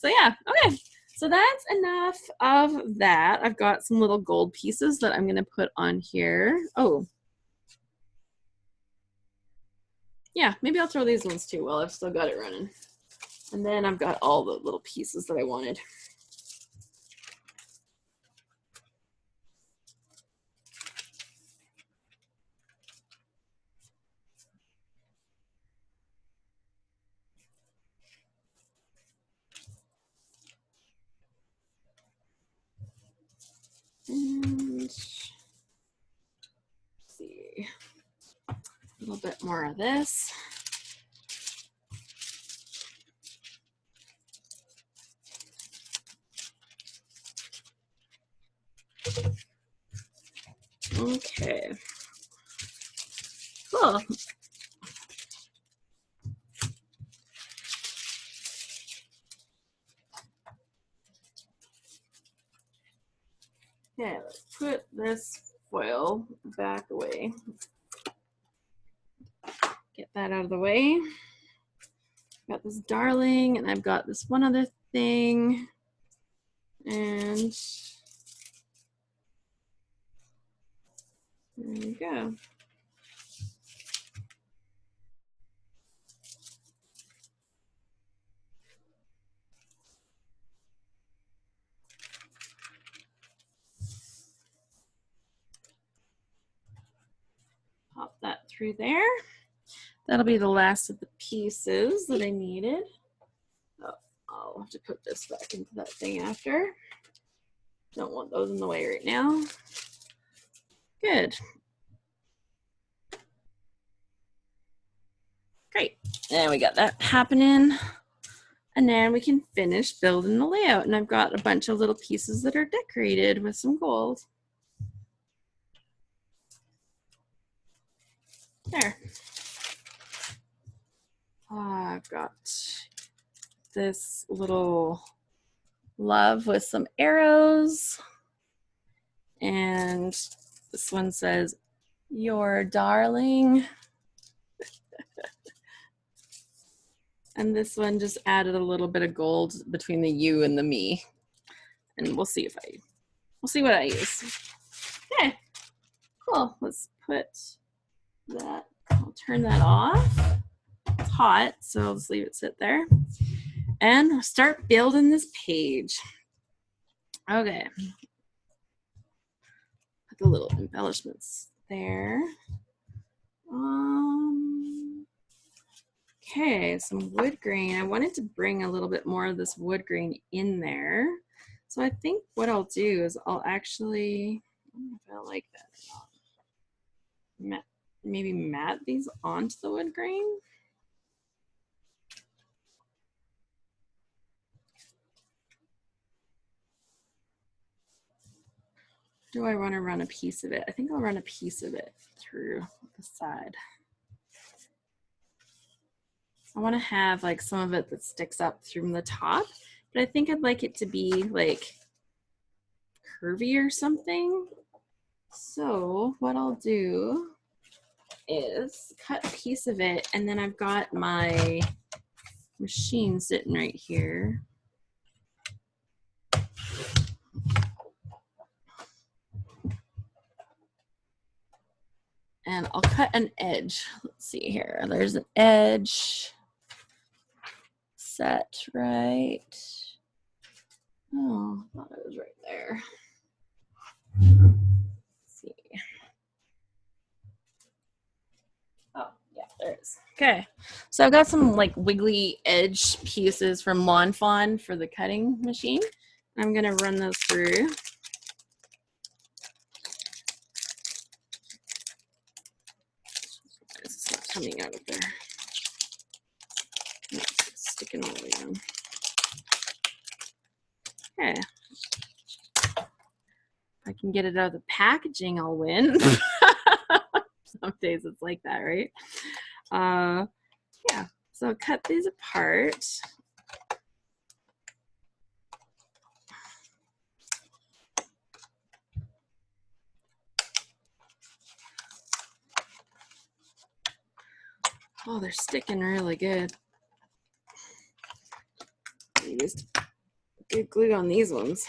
yeah, okay. So that's enough of that. I've got some little gold pieces that I'm gonna put on here. Oh, yeah, maybe I'll throw these ones too while I've still got it running. And then I've got all the little pieces that I wanted. And let's see, a little bit more of this. Okay, cool. Okay, let's put this foil back away. Get that out of the way. Got this darling, and I've got this one other thing. And there you go. Pop that through there. That'll be the last of the pieces that I needed. Oh, I'll have to put this back into that thing after. Don't want those in the way right now. Good. Great. And we got that happening. And then we can finish building the layout. And I've got a bunch of little pieces that are decorated with some gold. There. I've got this little love with some arrows. And this one says, "Your darling." And this one just added a little bit of gold between the you and the me. And we'll see what I use. Okay, cool. Let's put that, I'll turn that off. It's hot, so I'll just leave it sit there. And we'll start building this page. Okay. Put the little embellishments there. Okay, some wood grain. I wanted to bring a little bit more of this wood grain in there. So I think what I'll do is I'll actually, I don't know if I like that or not. Maybe mat these onto the wood grain. Do I want to run a piece of it? I think I'll run a piece of it through the side. I want to have like some of it that sticks up through the top, but I think I'd like it to be like curvy or something. So what I'll do is cut a piece of it, and then I've got my machine sitting right here. And I'll cut an edge. Let's see here. There's an edge set right. Oh, I thought it was right there. Let's see. Oh, yeah, there it is. Okay, so I've got some like wiggly edge pieces from Lawn Fawn for the cutting machine. I'm gonna run those through. It's not coming out of there. It's sticking all the way down. Okay. If I can get it out of the packaging, I'll win. Some days it's like that, right? Yeah, so I'll cut these apart. Oh, they're sticking really good. I used good glue on these ones.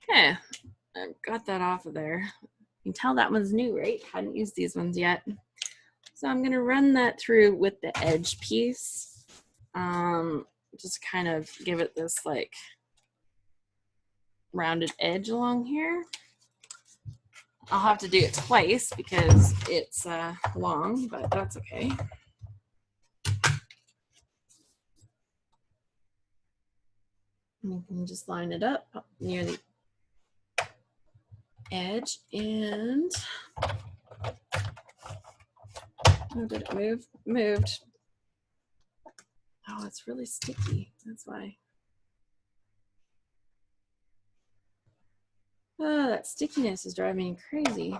Okay, I've got that off of there. You can tell that one's new, right? Hadn't used these ones yet. So I'm gonna run that through with the edge piece. Just kind of give it this like rounded edge along here. I'll have to do it twice because it's long, but that's okay. You can just line it up near the edge and oh, did it move? It moved. Oh, it's really sticky. That's why. Oh, that stickiness is driving me crazy.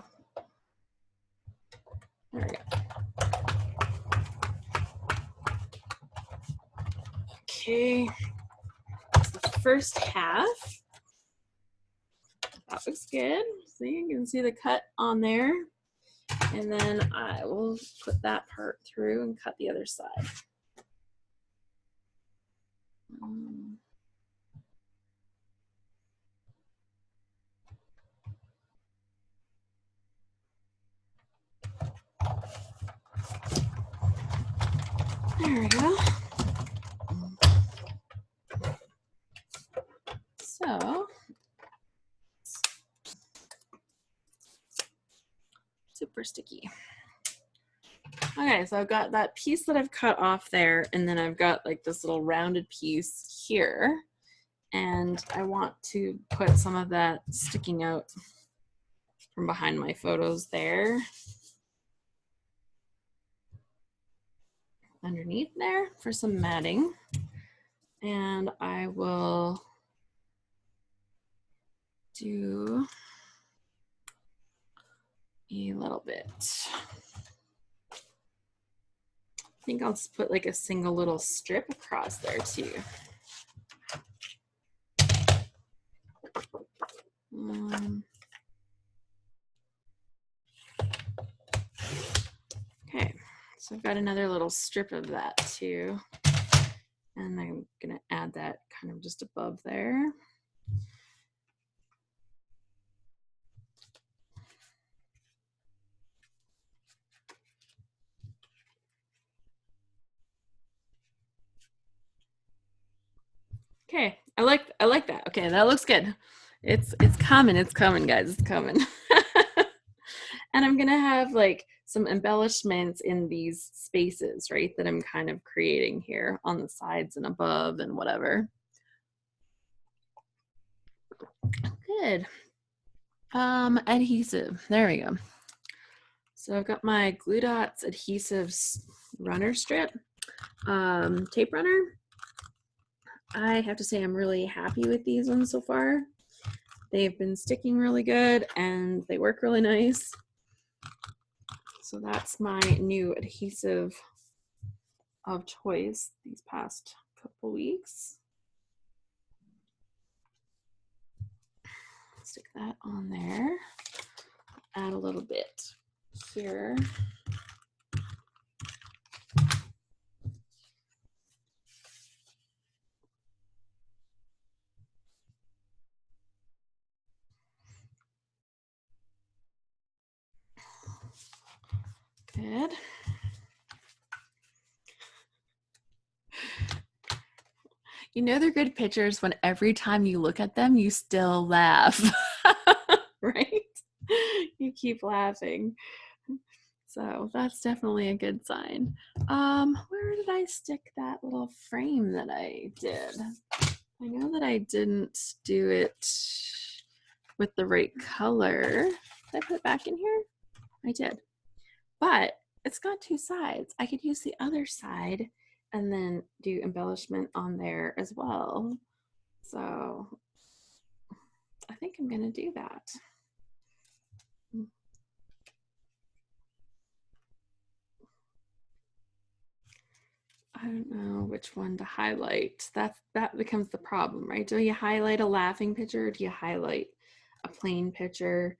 There we go. Okay, that's the first half. That looks good. See, you can see the cut on there. And then I will put that part through and cut the other side. There we go. So, super sticky. Okay, so I've got that piece that I've cut off there, and then I've got like this little rounded piece here, and I want to put some of that sticking out from behind my photos there. Underneath there for some matting. And I will do a little bit. I think I'll just put like a single little strip across there too. Okay, so I've got another little strip of that too. And I'm gonna add that kind of just above there. Okay, I like that. Okay, that looks good. It's coming, guys, it's coming. And I'm gonna have like some embellishments in these spaces, right, that I'm kind of creating here on the sides and above and whatever. Good. Adhesive, there we go. So I've got my Glue Dots adhesive runner strip, tape runner. I have to say I'm really happy with these ones so far. They've been sticking really good and they work really nice. So that's my new adhesive of choice these past couple weeks. Stick that on there. Add a little bit here. Good. You know they're good pictures when every time you look at them, you still laugh, right? You keep laughing. So that's definitely a good sign. Where did I stick that little frame that I did? I know that I didn't do it with the right color. Did I put it back in here? I did. But it's got two sides. I could use the other side and then do embellishment on there as well. So I think I'm gonna do that. I don't know which one to highlight. That becomes the problem, right? Do you highlight a laughing picture or do you highlight a plain picture?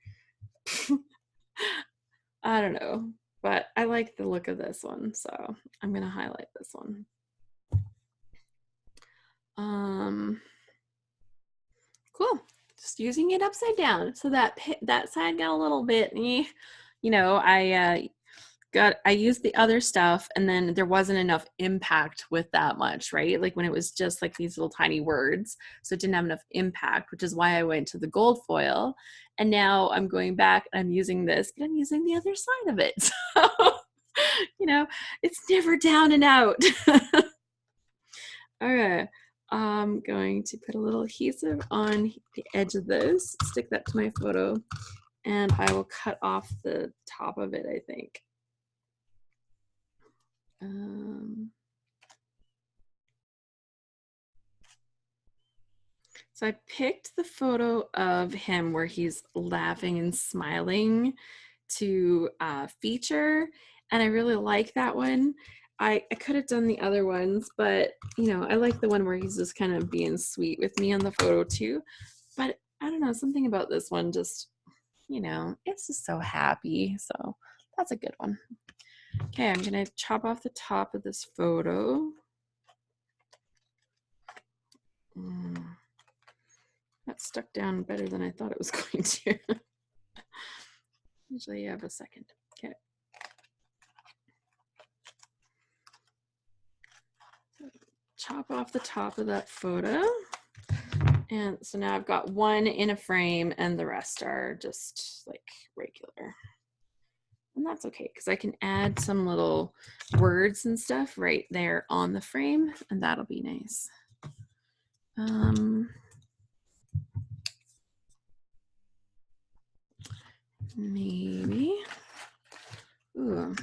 I don't know, but I like the look of this one, so I'm gonna highlight this one. Cool. Just using it upside down. So that side got a little bit, you know, I used the other stuff and then there wasn't enough impact with that much, right? Like when it was just like these little tiny words. So it didn't have enough impact, which is why I went to the gold foil. And now I'm going back and I'm using this, but I'm using the other side of it. So, you know, it's never down and out. All right. I'm going to put a little adhesive on the edge of this, stick that to my photo, and I will cut off the top of it, I think. So I picked the photo of him where he's laughing and smiling to feature, and I really like that one. I could have done the other ones, but you know, I like the one where he's just kind of being sweet with me on the photo too. But I don't know, something about this one just, you know, it's just so happy. So that's a good one. Okay, I'm gonna chop off the top of this photo. That stuck down better than I thought it was going to. Usually you have a second. Okay. Chop off the top of that photo. And so now I've got one in a frame and the rest are just like regular. And that's okay because I can add some little words and stuff right there on the frame and that'll be nice. Maybe. Ooh.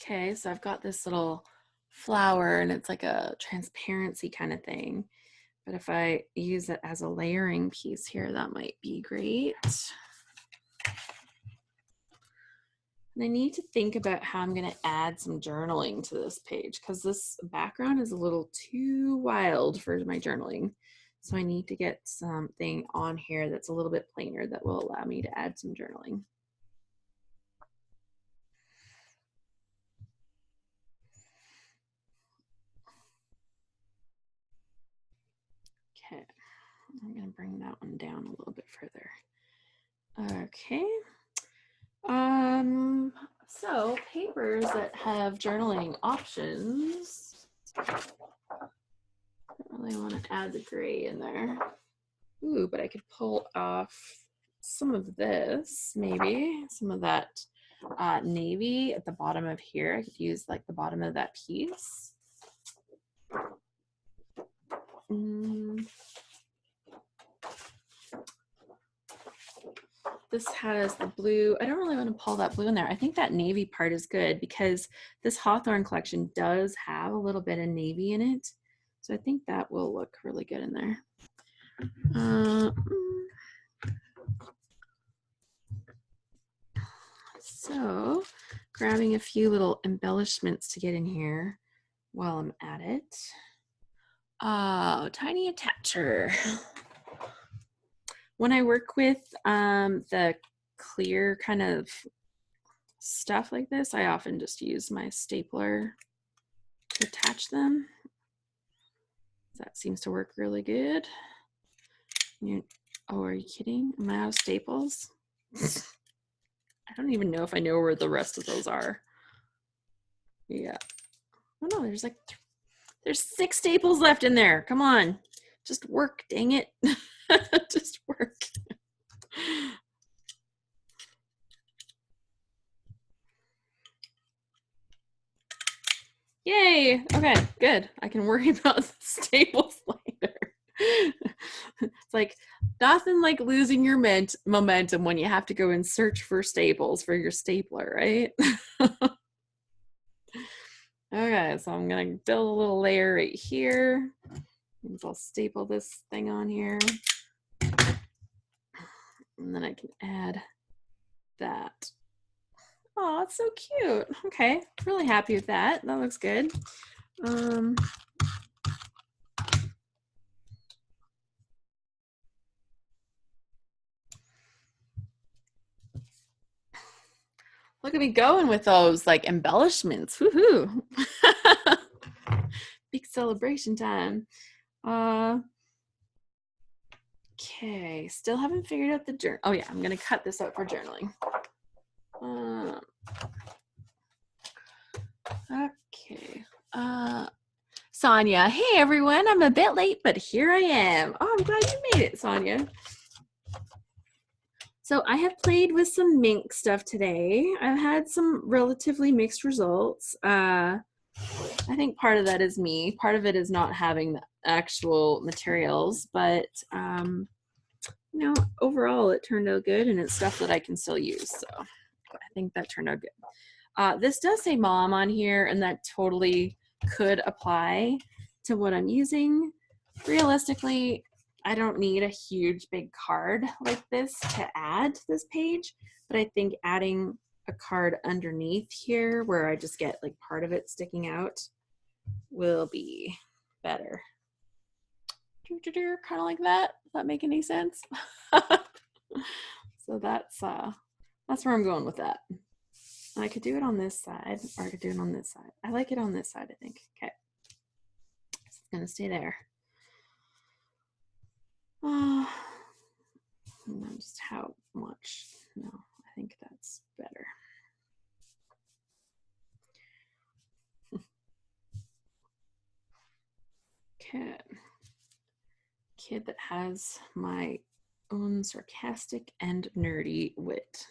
Okay, so I've got this little flower and it's like a transparency kind of thing. But if I use it as a layering piece here, that might be great. And I need to think about how I'm going to add some journaling to this page because this background is a little too wild for my journaling. So I need to get something on here that's a little bit plainer that will allow me to add some journaling. Okay, I'm going to bring that one down a little bit further. Okay. So papers that have journaling options. I don't really want to add the gray in there. Ooh, but I could pull off some of this, maybe some of that navy at the bottom of here. I could use like the bottom of that piece. This has the blue. I don't really want to pull that blue in there. I think that navy part is good because this Hawthorne collection does have a little bit of navy in it. So I think that will look really good in there. So grabbing a few little embellishments to get in here while I'm at it. Oh, tiny attacher. When I work with the clear kind of stuff like this, I often just use my stapler to attach them. That seems to work really good. Oh, are you kidding? Am I out of staples? I don't even know if I know where the rest of those are. Yeah. Oh no, there's like, there's 6 staples left in there. Come on, just work, dang it. Just work. Yay, okay, good. I can worry about the staples later. It's like nothing like losing your momentum when you have to go and search for staples for your stapler, right? Okay, so I'm gonna build a little layer right here. I'll staple this thing on here. And then I can add that. Oh, it's so cute. Okay, really happy with that. That looks good. Look at me going with those like embellishments. Woohoo! Big celebration time. Okay, still haven't figured out the journal. Oh yeah, I'm gonna cut this out for journaling. Okay. Sonia, hey everyone, I'm a bit late, but here I am. Oh, I'm glad you made it, Sonia. So I have played with some mink stuff today. I've had some relatively mixed results. I think part of that is me. Part of it is not having the actual materials, but you know, overall it turned out good and it's stuff that I can still use. So I think that turned out good. This does say mom on here, and that totally could apply to what I'm using. Realistically, I don't need a huge big card like this to add to this page, but I think adding a card underneath here where I just get like part of it sticking out will be better. Kind of like that. Does that make any sense? So that's where I'm going with that. I could do it on this side, or I could do it on this side. I like it on this side, I think. Okay. It's gonna stay there. Not just how much. No, I think that's better. Okay. Kid that has my own sarcastic and nerdy wit.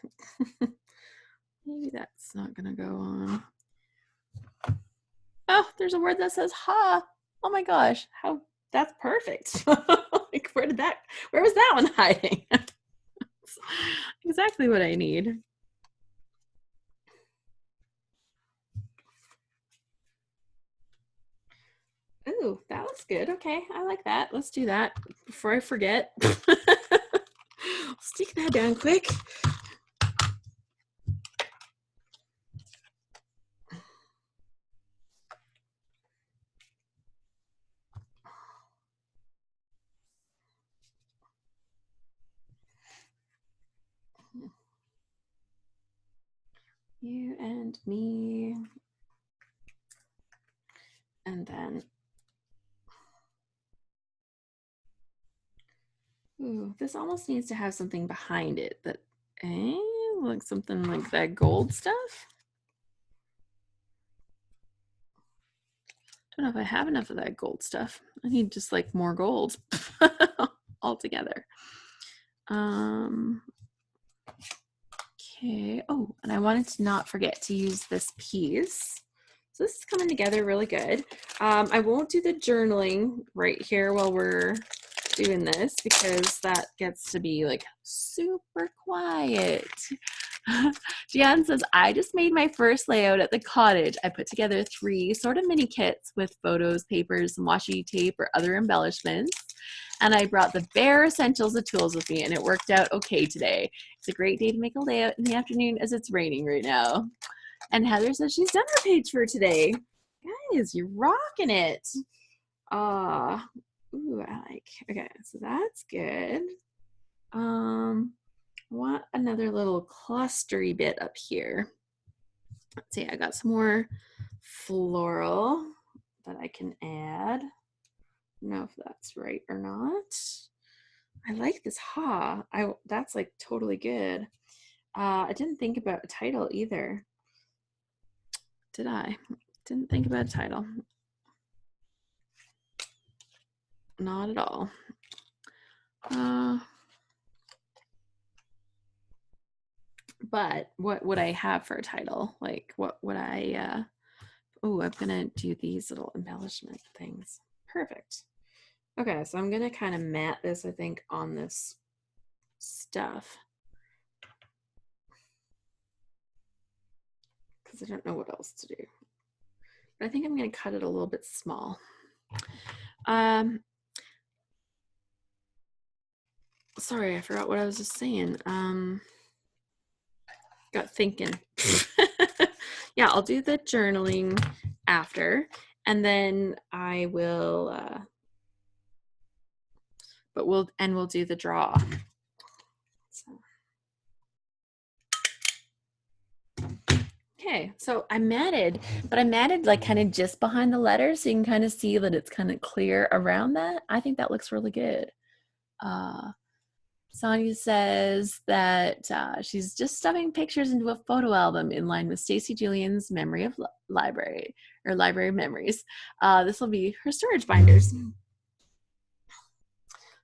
Maybe that's not gonna go on. Oh, there's a word that says ha. Oh my gosh, how that's perfect. Like where was that one hiding? Exactly what I need. Ooh, that looks good. Okay, I like that. Let's do that before I forget. Stick that down quick. You and me. And then, ooh, this almost needs to have something behind it that, like something like that gold stuff. I don't know if I have enough of that gold stuff. I need just like more gold altogether. Okay. Oh, and I wanted to not forget to use this piece. So this is coming together really good. I won't do the journaling right here while we're doing this because that gets to be like super quiet. Jan says, I just made my first layout at the cottage. I put together 3 sort of mini kits with photos, papers, and washi tape or other embellishments. And I brought the bare essentials of tools with me, and it worked out okay today. It's a great day to make a layout in the afternoon as it's raining right now. And Heather says she's done her page for today. Guys, you're rocking it. Ooh, I like. Okay, so that's good. Want another little clustery bit up here. Let's see, I got some more floral that I can add. I don't know if that's right or not. I like this that's like totally good. I didn't think about a title either. Did I? Didn't think about a title. Not at all. But what would I have for a title? Like what would I, oh, I'm gonna do these little embellishment things. Perfect. Okay, so I'm gonna kind of mat this, I think, on this stuff. Because I don't know what else to do. But I think I'm gonna cut it a little bit small. Sorry, I forgot what I was just saying. Got thinking. Yeah, I'll do the journaling after, and then I will, we'll do the draw. So. Okay, so I matted, but I matted like kind of just behind the letters, so you can kind of see that it's kind of clear around that. I think that looks really good. Sonia says that she's just stuffing pictures into a photo album in line with Stacy Julian's Memory of Library or Library Memories. This will be her storage binders.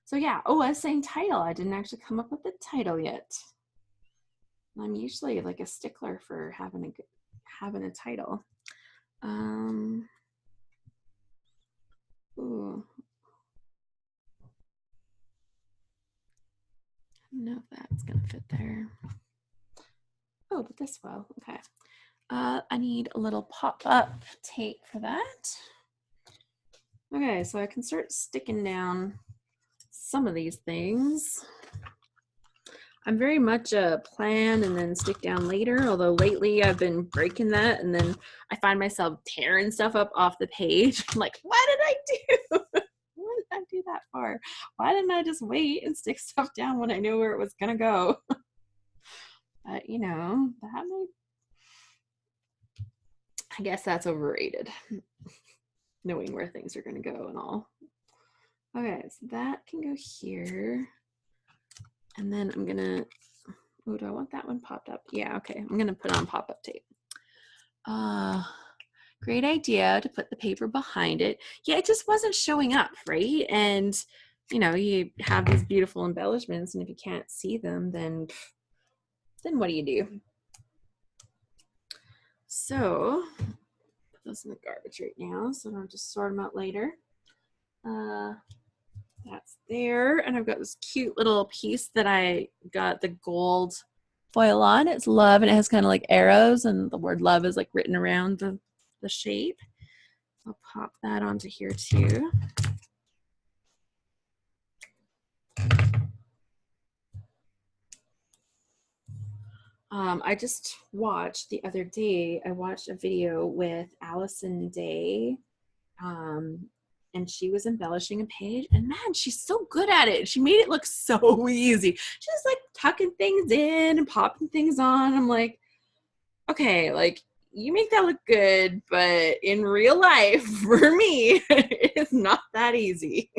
So yeah, oh, I was saying title. I didn't actually come up with the title yet. I'm usually like a stickler for having a title. Ooh. I don't know if that's gonna fit there. Oh, but this will. Okay. I need a little pop-up tape for that. Okay, so I can start sticking down some of these things. I'm very much a plan and then stick down later, although lately I've been breaking that, and then I find myself tearing stuff up off the page. I'm like, what did I do? What did I do that for? Why didn't I just wait and stick stuff down when I knew where it was gonna go? But you know, that might, I guess that's overrated, knowing where things are gonna go and all. Okay, so that can go here. And then I'm gonna, oh, do I want that one popped up? Yeah, okay, I'm gonna put on pop-up tape. Great idea to put the paper behind it. Yeah, it just wasn't showing up, right? And you know, you have these beautiful embellishments, and if you can't see them, then what do you do? So, put those in the garbage right now, so I don't just sort them out later. That's there, and I've got this cute little piece that I got the gold foil on. It's love, and it has kind of like arrows, and the word love is like written around the shape. I'll pop that onto here too. I just watched the other day, I watched a video with Allison Day, and she was embellishing a page, and man, she's so good at it. She made it look so easy. She's like tucking things in and popping things on. I'm like, okay, like you make that look good, but in real life, for me, it's not that easy.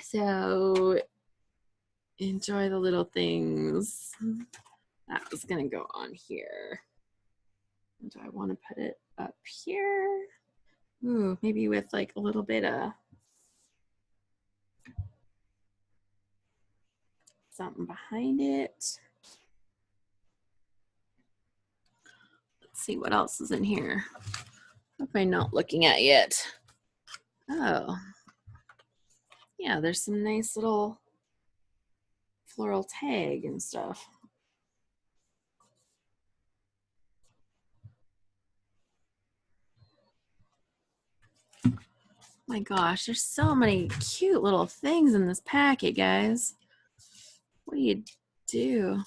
So enjoy the little things. That was gonna go on here. Do I want to put it up here? Ooh, maybe with like a little bit of something behind it. Let's see what else is in here. What am I not looking at yet? Oh, yeah, there's some nice little floral tag and stuff. My gosh, there's so many cute little things in this packet, guys. What do you do?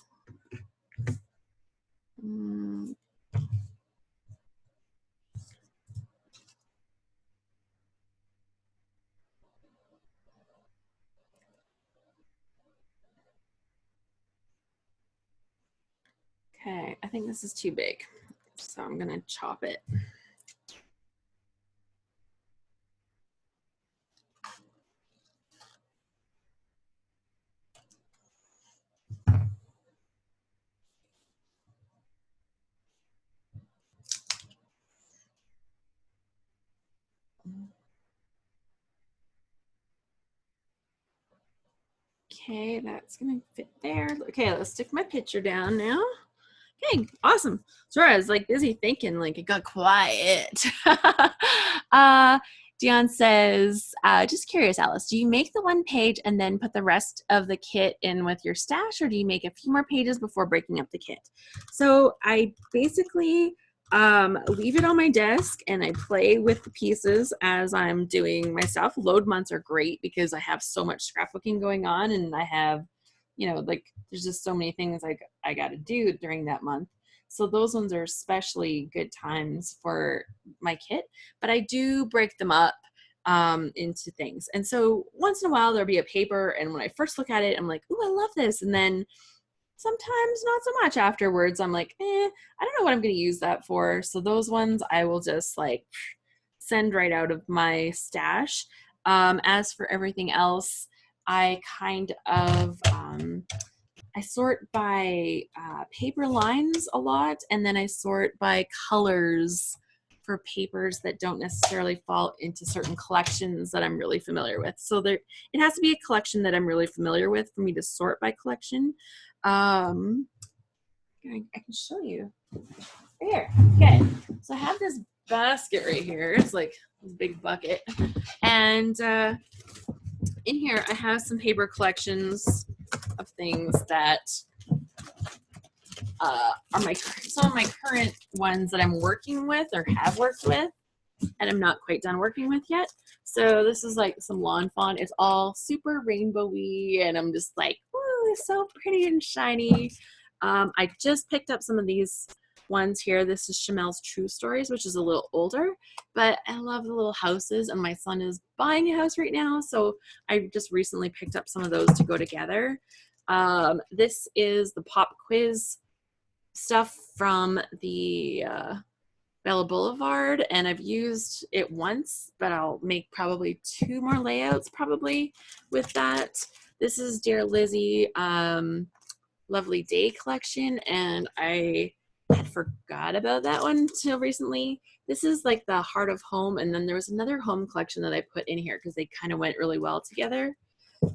Okay, I think this is too big, so I'm gonna chop it. Okay, that's gonna fit there. Okay, let's stick my picture down now. Okay, awesome. Sorry, I was like busy thinking, like it got quiet. Dion says, just curious, Alice, do you make the one page and then put the rest of the kit in with your stash, or do you make a few more pages before breaking up the kit? So I basically leave it on my desk and I play with the pieces as I'm doing my stuff. Load months are great because I have so much scrapbooking going on, and I have, you know, like there's just so many things I got to do during that month. So those ones are especially good times for my kit, but I do break them up into things. And so once in a while there'll be a paper, and when I first look at it, I'm like, ooh, I love this. And then sometimes not so much afterwards. I'm like, I don't know what I'm going to use that for. So those ones I will just like send right out of my stash. As for everything else, I kind of, I sort by paper lines a lot, and then I sort by colors for papers that don't necessarily fall into certain collections that I'm really familiar with. So there, it has to be a collection that I'm really familiar with for me to sort by collection. I can show you. There, okay. So I have this basket right here. It's like this big bucket. And in here I have some paper collections of things that are some of my current ones that I'm working with or have worked with. and I'm not quite done working with yet. So this is like some lawn fawn. It's all super rainbowy, and I'm just like, woo, it's so pretty and shiny. I just picked up some of these ones here. This is Chamel's True Stories, which is a little older, but I love the little houses, and my son is buying a house right now, so I just recently picked up some of those to go together. This is the pop quiz stuff from the Bella Boulevard, and I've used it once, but I'll make probably 2 more layouts probably with that. This is Dear Lizzie Lovely Day collection, and I had forgot about that one till recently. This is like the Heart of Home, and then there was another home collection that I put in here because they kind of went really well together.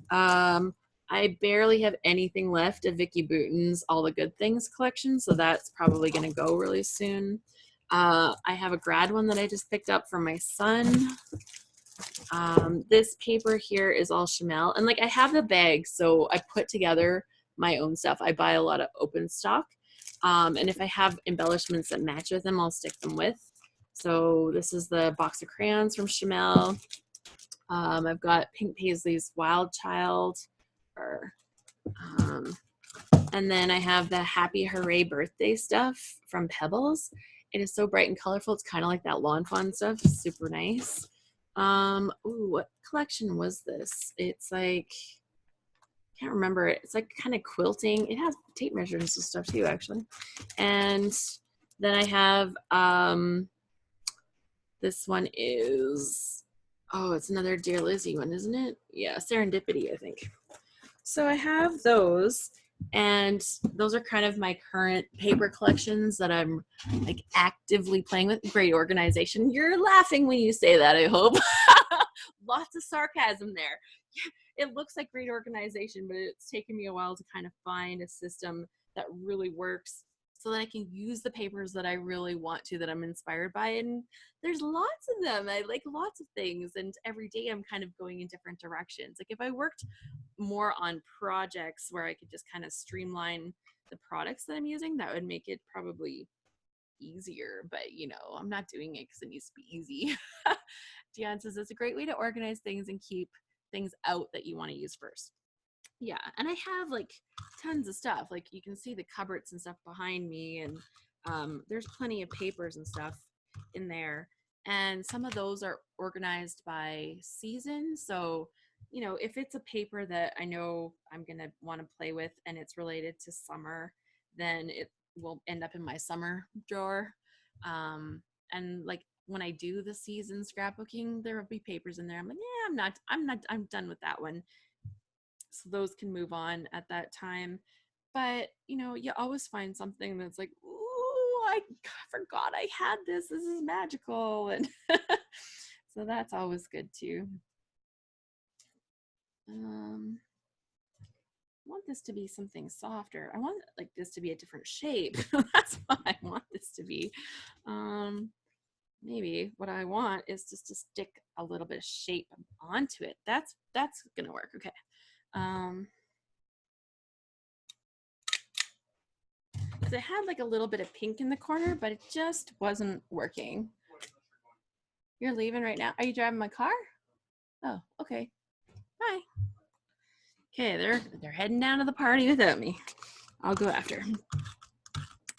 I barely have anything left of Vicki Boutin's All the Good Things collection, so that's probably going to go really soon. I have a grad one that I just picked up for my son. This paper here is all Chamel, and like I have the bag, so I put together my own stuff. I buy a lot of open stock, and if I have embellishments that match with them, I'll stick them with. So this is the box of crayons from Chamel. I've got Pink Paisley's Wild Child, and then I have the Happy Hooray Birthday stuff from Pebbles. It is so bright and colorful. It's kind of like that lawn fawn stuff. Super nice. Ooh, what collection was this? It's like, can't remember it. It's like kind of quilting. It has tape measures and stuff too, actually. And then I have this one is, oh, it's another Dear Lizzie one, isn't it? Yeah, Serendipity, I think. So I have those, and those are kind of my current paper collections that I'm like actively playing with. Great organization. You're laughing when you say that, I hope. Lots of sarcasm there. It looks like great organization, but it's taken me a while to kind of find a system that really works so that I can use the papers that I really want to, that I'm inspired by. And there's lots of them. I like lots of things, and every day I'm kind of going in different directions. Like if I worked more on projects where I could just kind of streamline the products that I'm using, that would make it probably easier, but you know, I'm not doing it because it needs to be easy. Dion says it's a great way to organize things and keep things out that you want to use first. Yeah, and I have like tons of stuff. Like you can see the cupboards and stuff behind me, and there's plenty of papers and stuff in there. And some of those are organized by season. So, you know, if it's a paper that I know I'm going to want to play with and it's related to summer, then it will end up in my summer drawer. And like when I do the season scrapbooking, there will be papers in there. I'm like, yeah, I'm done with that one. So those can move on at that time. But, you know, you always find something that's like, ooh, I forgot I had this. This is magical. And so that's always good too. I want this to be something softer. I want like this to be a different shape. That's what I want this to be. Maybe what I want is just to stick a little bit of shape onto it. That's gonna work. Okay. Because it had like a little bit of pink in the corner, but it just wasn't working. You're leaving right now? Are you driving my car? Oh, okay. Bye. Okay, they're heading down to the party without me. I'll go after.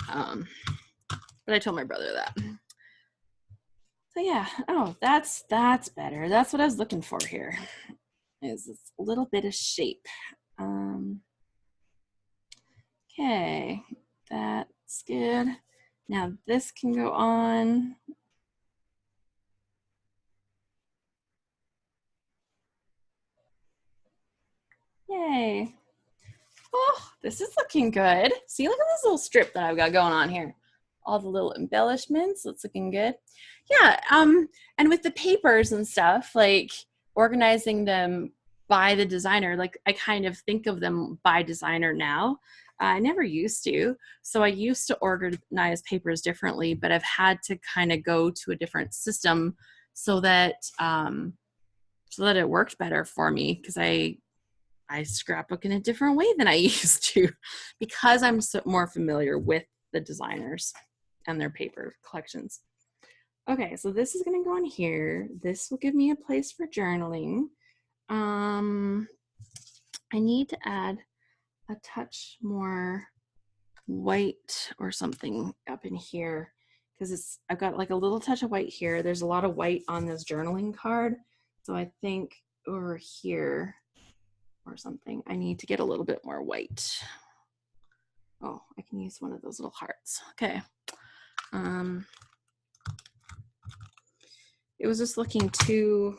But I told my brother that. So yeah, oh, that's better. That's what I was looking for here. Is this little bit of shape. Okay, that's good. Now this can go on. Yay. Oh, this is looking good. See, look at this little strip that I've got going on here. All the little embellishments, it's looking good. Yeah, and with the papers and stuff, like organizing them by the designer, like I kind of think of them by designer now. I never used to. So I used to organize papers differently, but I've had to kind of go to a different system so that it worked better for me, because I scrapbook in a different way than I used to, because I'm more familiar with the designers and their paper collections. Okay, so this is gonna go on here. This will give me a place for journaling. I need to add a touch more white or something up in here because I've got like a little touch of white here. There's a lot of white on this journaling card. So I think over here or something, I need to get a little bit more white. Oh, I can use one of those little hearts. Okay. It was just looking too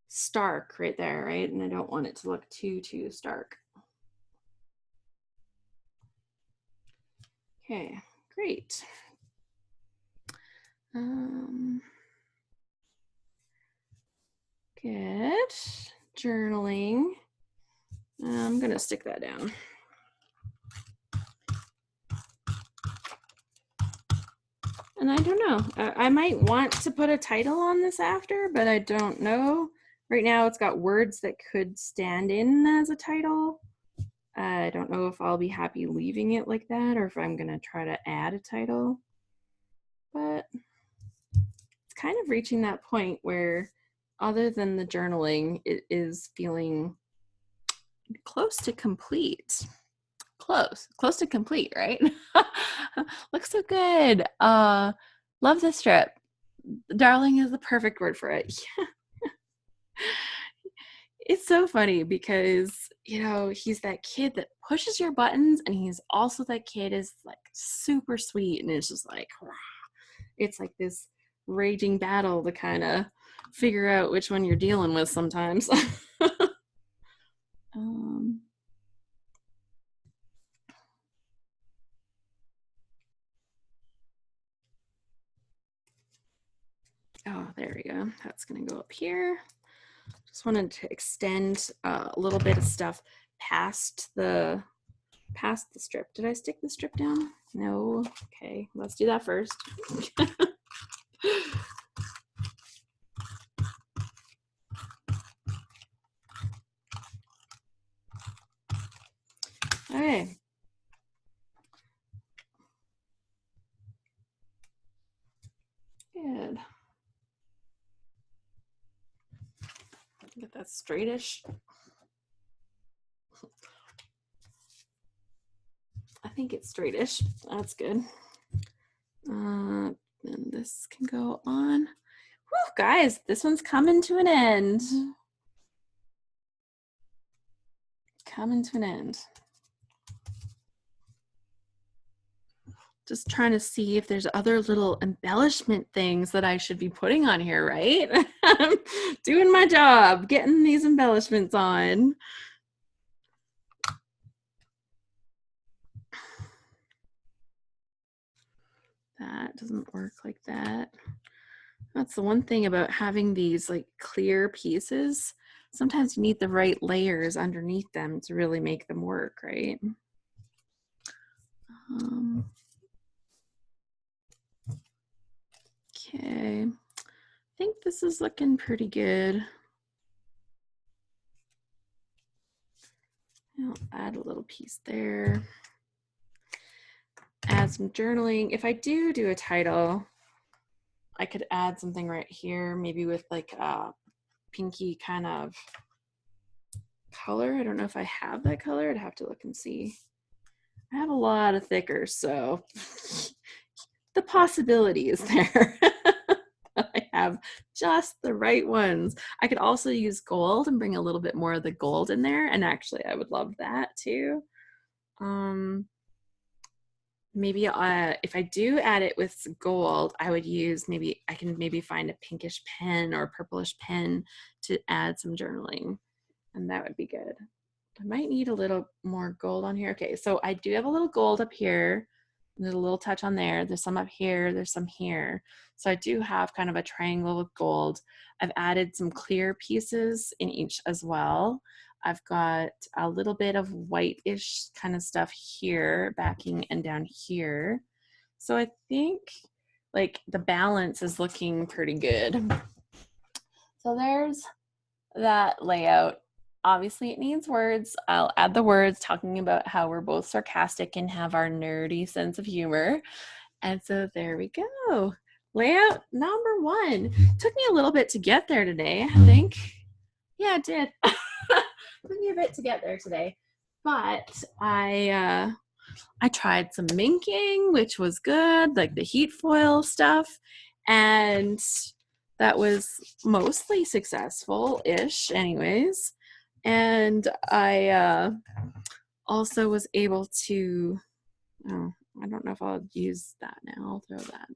stark right there, right? And I don't want it to look too stark. Okay, great. Good. Journaling. I'm gonna stick that down. And I don't know, I might want to put a title on this after, but I don't know. Right now it's got words that could stand in as a title. I don't know if I'll be happy leaving it like that or if I'm gonna try to add a title. But it's kind of reaching that point where other than the journaling, it is feeling close to complete. Close to complete, right? Looks so good. Love this strip. Darling is the perfect word for it. It's so funny because, you know, he's that kid that pushes your buttons and he's also that kid is like super sweet and it's just like, it's like this raging battle to kind of figure out which one you're dealing with sometimes. Oh, there we go. That's gonna go up here. Just wanted to extend a little bit of stuff past the strip. Did I stick the strip down? No. Okay, let's do that first. Okay. Good. Get that straightish. I think it's straightish. That's good. Then this can go on. Whew, guys, this one's coming to an end. Coming to an end. Just trying to see if there's other little embellishment things that I should be putting on here, right? I'm doing my job, getting these embellishments on. That doesn't work like that. That's the one thing about having these like clear pieces. Sometimes you need the right layers underneath them to really make them work, right? Okay, I think this is looking pretty good. I'll add a little piece there. Add some journaling. If I do a title, I could add something right here, maybe with like a pinky kind of color. I don't know if I have that color. I'd have to look and see. I have a lot of thickers, so the possibility is there. I have just the right ones. I could also use gold and bring a little bit more of the gold in there, and actually I would love that too. Maybe if I do add it with gold, I would use I can maybe find a pinkish pen or purplish pen to add some journaling, and that would be good. I might need a little more gold on here. Okay, so I do have a little gold up here. There's a little touch on there. There's some up here. There's some here. So I do have kind of a triangle with gold. I've added some clear pieces in each as well. I've got a little bit of whitish kind of stuff here, backing and down here. So I think like the balance is looking pretty good. So there's that layout. Obviously it needs words. I'll add the words talking about how we're both sarcastic and have our nerdy sense of humor. And so there we go. layout number 1. Took me a little bit to get there today, I think. Yeah, it did. Took me a bit to get there today, but I tried some minking, which was good, like the heat foil stuff, and that was mostly successful-ish anyways. And I also was able to, oh, I don't know if I'll use that now. I'll throw that.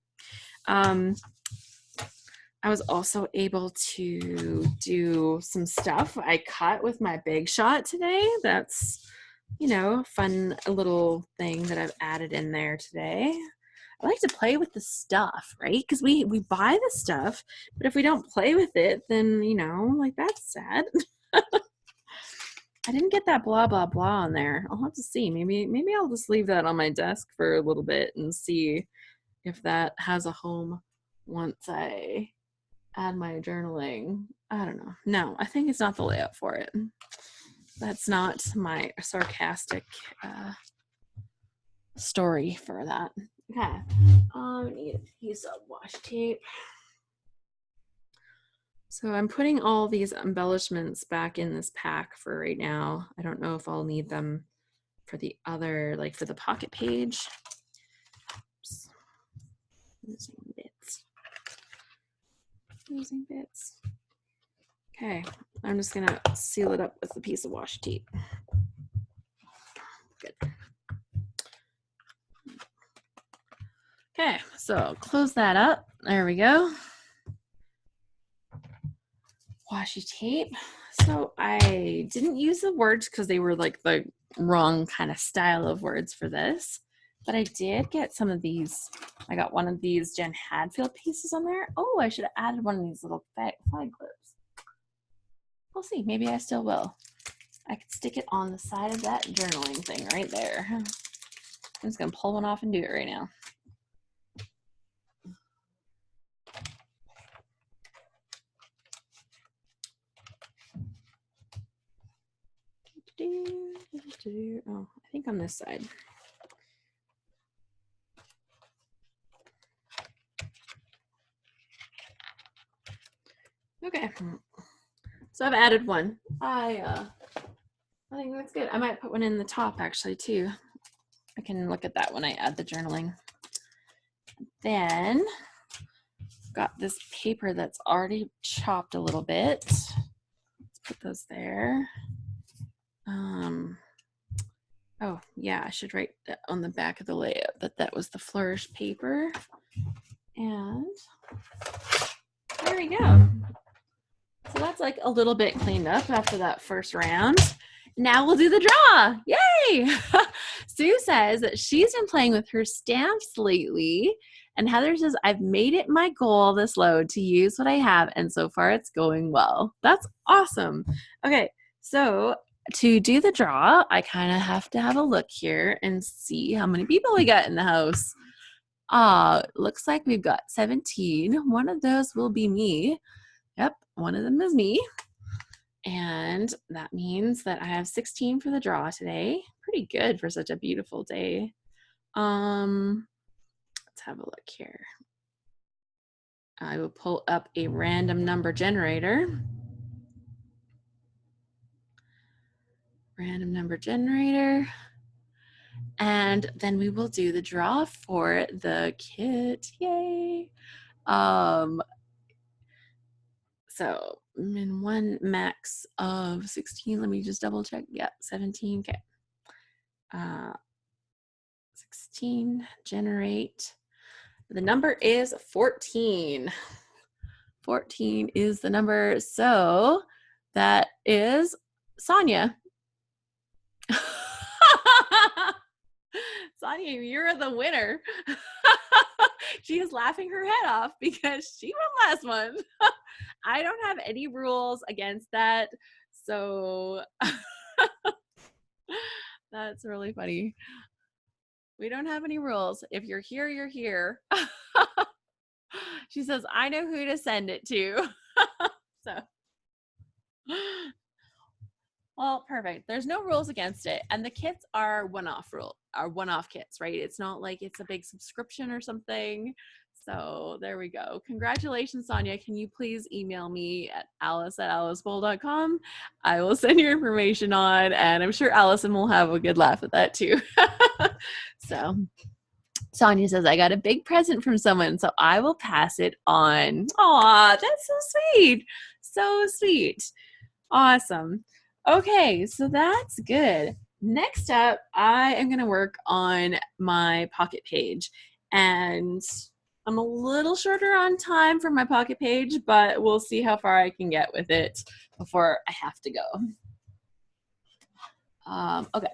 I was also able to do some stuff I cut with my Big Shot today. That's, you know, a fun little thing that I've added in there today. I like to play with the stuff, right? Because we buy the stuff, but if we don't play with it, then, you know, like, that's sad. I didn't get that blah, blah, blah on there. I'll have to see. Maybe I'll just leave that on my desk for a little bit and see if that has a home once I add my journaling. I don't know. No, I think it's not the layout for it. That's not my sarcastic story for that. Okay. I need a piece of washi tape. So I'm putting all these embellishments back in this pack for right now. I don't know if I'll need them for the other, like for the pocket page. Oops. Losing bits. Okay, I'm just gonna seal it up with a piece of washi tape. Good. Okay, so I'll close that up. There we go. Washi tape. So I didn't use the words because they were like the wrong kind of style of words for this, but I did get some of these. I got one of these Jen Hadfield pieces on there. Oh, I should have added one of these little flag clips. We'll see. Maybe I still will. I could stick it on the side of that journaling thing right there. I'm just gonna pull one off and do it right now. Oh, I think on this side. Okay, so I've added one. I think that's good. I might put one in the top actually too. I can look at that when I add the journaling. Then got this paper that's already chopped a little bit. Let's put those there. Oh yeah, I should write that on the back of the layout that was the Flourish paper. And there we go. So that's like a little bit cleaned up after that first round. Now we'll do the draw. Yay! Sue says that she's been playing with her stamps lately. And Heather says, I've made it my goal this load to use what I have. And so far it's going well. That's awesome. Okay, so to do the draw, I kind of have to have a look here and see how many people we got in the house. Looks like we've got 17. One of those will be me. Yep, one of them is me. And that means that I have 16 for the draw today. Pretty good for such a beautiful day. Let's have a look here. I will pull up a random number generator. Random number generator. And then we will do the draw for the kit. Yay! So in one max of 16, let me just double check. Yeah, 17, okay. 16, generate. The number is 14. 14 is the number, so that is Sonia. Sonia, you're the winner. She is laughing her head off because she won last month. I don't have any rules against that, so that's really funny. We don't have any rules. If you're here, you're here. She says, I know who to send it to. So, well, perfect. There's no rules against it. And the kits are one-off kits, right? It's not like it's a big subscription or something. So there we go. Congratulations, Sonia. Can you please email me at alice@alicebowl.com? I will send your information on, and I'm sure Allison will have a good laugh at that too. So Sonia says, I got a big present from someone, so I will pass it on. Aw, that's so sweet. So sweet. Awesome. Okay, so that's good. Next up, I am going to work on my pocket page. And I'm a little shorter on time for my pocket page, but we'll see how far I can get with it before I have to go. Okay.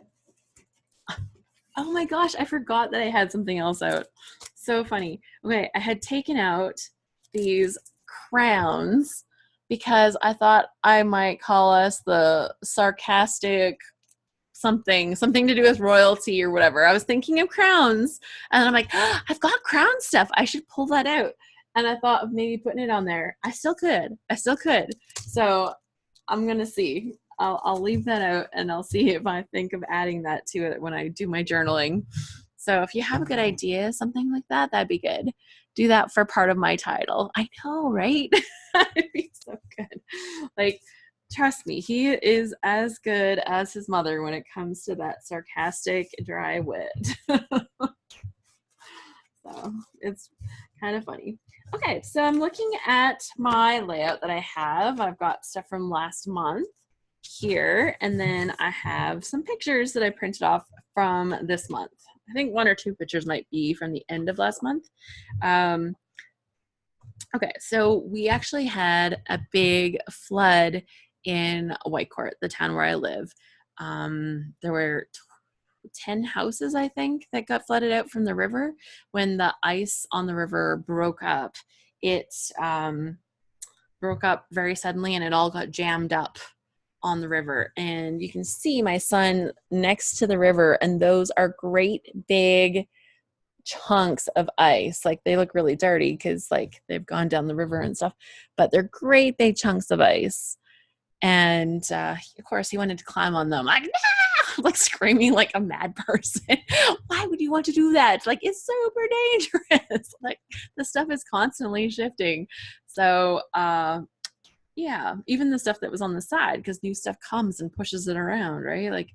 Oh my gosh, I forgot that I had something else out. So funny. Okay, I had taken out these crowns because I thought I might call us the sarcastic something to do with royalty or whatever. I was thinking of crowns, and then I'm like, oh, I've got crown stuff. I should pull that out. And I thought of maybe putting it on there. I still could. So I'm going to see. I'll leave that out, and I'll see if I think of adding that to it when I do my journaling. So if you have a good idea, something like that, that'd be good. Do that for part of my title. I know, right? It'd be so good. Like, trust me, he is as good as his mother when it comes to that sarcastic, dry wit. So it's kind of funny. Okay, so I'm looking at my layout that I have. I've got stuff from last month here, and then I have some pictures that I printed off from this month. I think 1 or 2 pictures might be from the end of last month. Okay, so we actually had a big flood in Whitecourt, the town where I live. There were 10 houses, I think, that got flooded out from the river. When the ice on the river broke up, it broke up very suddenly, and it all got jammed up on the river. And you can see my son next to the river, and those are great big chunks of ice. Like, they look really dirty because like they've gone down the river and stuff, but they're great big chunks of ice. And of course he wanted to climb on them, like, nah! Like screaming like a mad person. Why would you want to do that? Like, it's super dangerous. Like, the stuff is constantly shifting. So yeah, even the stuff that was on the side, because new stuff comes and pushes it around, right? Like,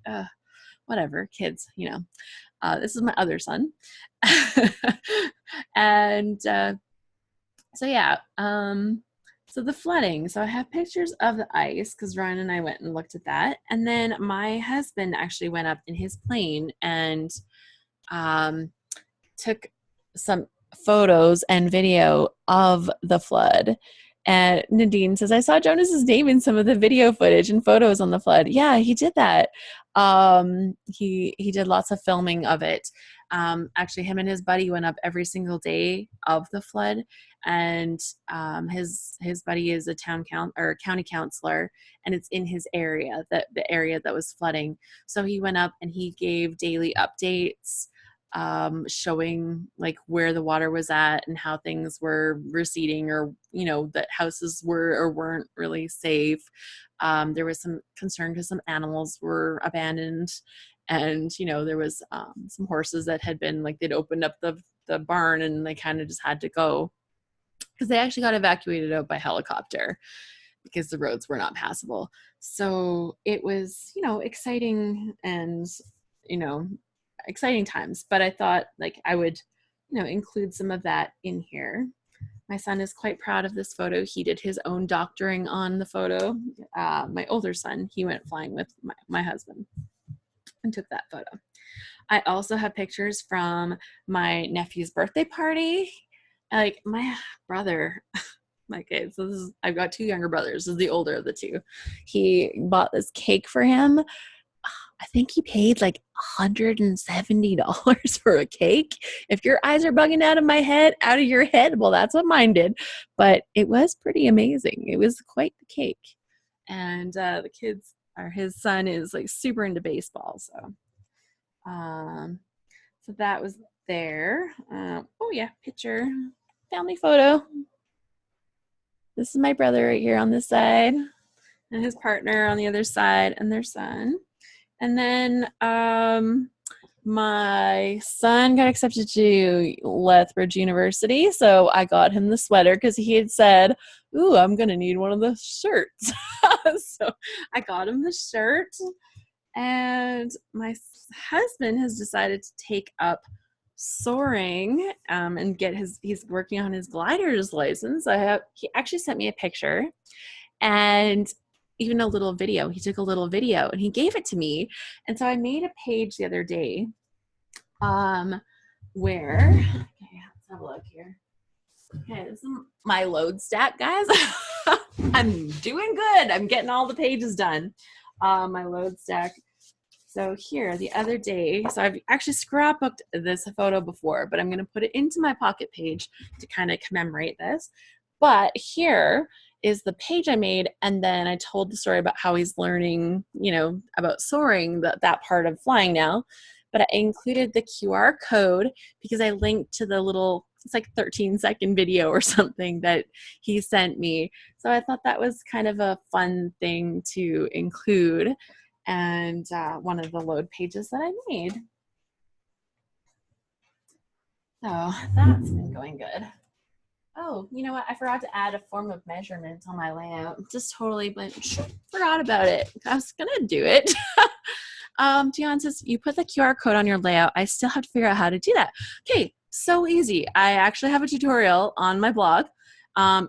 whatever, kids, you know. This is my other son. And so yeah, so the flooding. So I have pictures of the ice because Ryan and I went and looked at that. And then my husband actually went up in his plane and took some photos and video of the flood. And Nadine says, I saw Jonas's name in some of the video footage and photos on the flood. Yeah, he did that. He did lots of filming of it. Actually, him and his buddy went up every single day of the flood. And his buddy is a county councilor, and it's in his area, the area that was flooding. So he went up and he gave daily updates, showing like where the water was at and how things were receding, or that houses were or weren't really safe. There was some concern because some animals were abandoned, and there was some horses that had been, like, they'd opened up the barn and they kind of just had to go because they actually got evacuated out by helicopter because the roads were not passable. So it was exciting, and exciting times. But I thought, like, I would include some of that in here. My son is quite proud of this photo. He did his own doctoring on the photo. My older son, he went flying with my husband and took that photo. I also have pictures from my nephew's birthday party. Like, my brother, okay, so I've got 2 younger brothers. This is the older of the 2. He bought this cake for him. I think he paid like $170 for a cake. If your eyes are bugging out of your head, well, that's what mine did. But it was pretty amazing. It was quite the cake. And the kids, or his son, is like super into baseball. So that was there. Oh yeah, picture, family photo. This is my brother right here on this side, and his partner on the other side, and their son. And then my son got accepted to Lethbridge University, so I got him the sweater because he had said, "Ooh, I'm gonna need one of the shirts." So I got him the shirt, and my husband has decided to take up soaring and get he's working on his glider's license. He actually sent me a picture and even a little video. He took a little video and he gave it to me. And so I made a page the other day where, okay, let's have a look here. Okay, this is my load stack, guys. I'm doing good. I'm getting all the pages done. My load stack. So here, the other day, so I've actually scrapbooked this photo before, but I'm going to put it into my pocket page to kind of commemorate this. But here is the page I made, and then I told the story about how he's learning, you know, about soaring, that part of flying now. But I included the QR code because I linked to the little, it's like 13-second video or something that he sent me. So I thought that was kind of a fun thing to include, and one of the load pages that I made. So that's been going good. Oh, you know what? I forgot to add a form of measurement on my layout. Just totally forgot about it. I was gonna do it. Dion says, you put the QR code on your layout. I still have to figure out how to do that. Okay, so easy. I actually have a tutorial on my blog.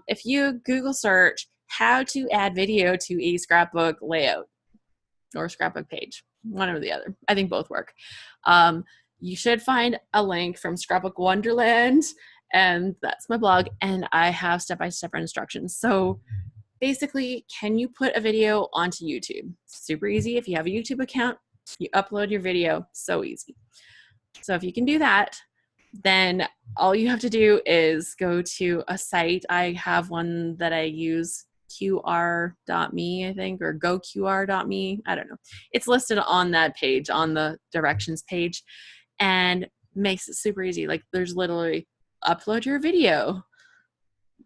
If you Google search how to add video to a scrapbook layout or scrapbook page, one or the other. I think both work. You should find a link from Scrapbook Wonderland, and that's my blog, and I have step-by-step instructions. So basically, can you put a video onto YouTube? Super easy. If you have a YouTube account, you upload your video. So easy. So if you can do that, then all you have to do is go to a site. I have one that I use, qr.me, I think, or goqr.me. I don't know. It's listed on that page, on the directions page, and makes it super easy. Like, there's literally upload your video,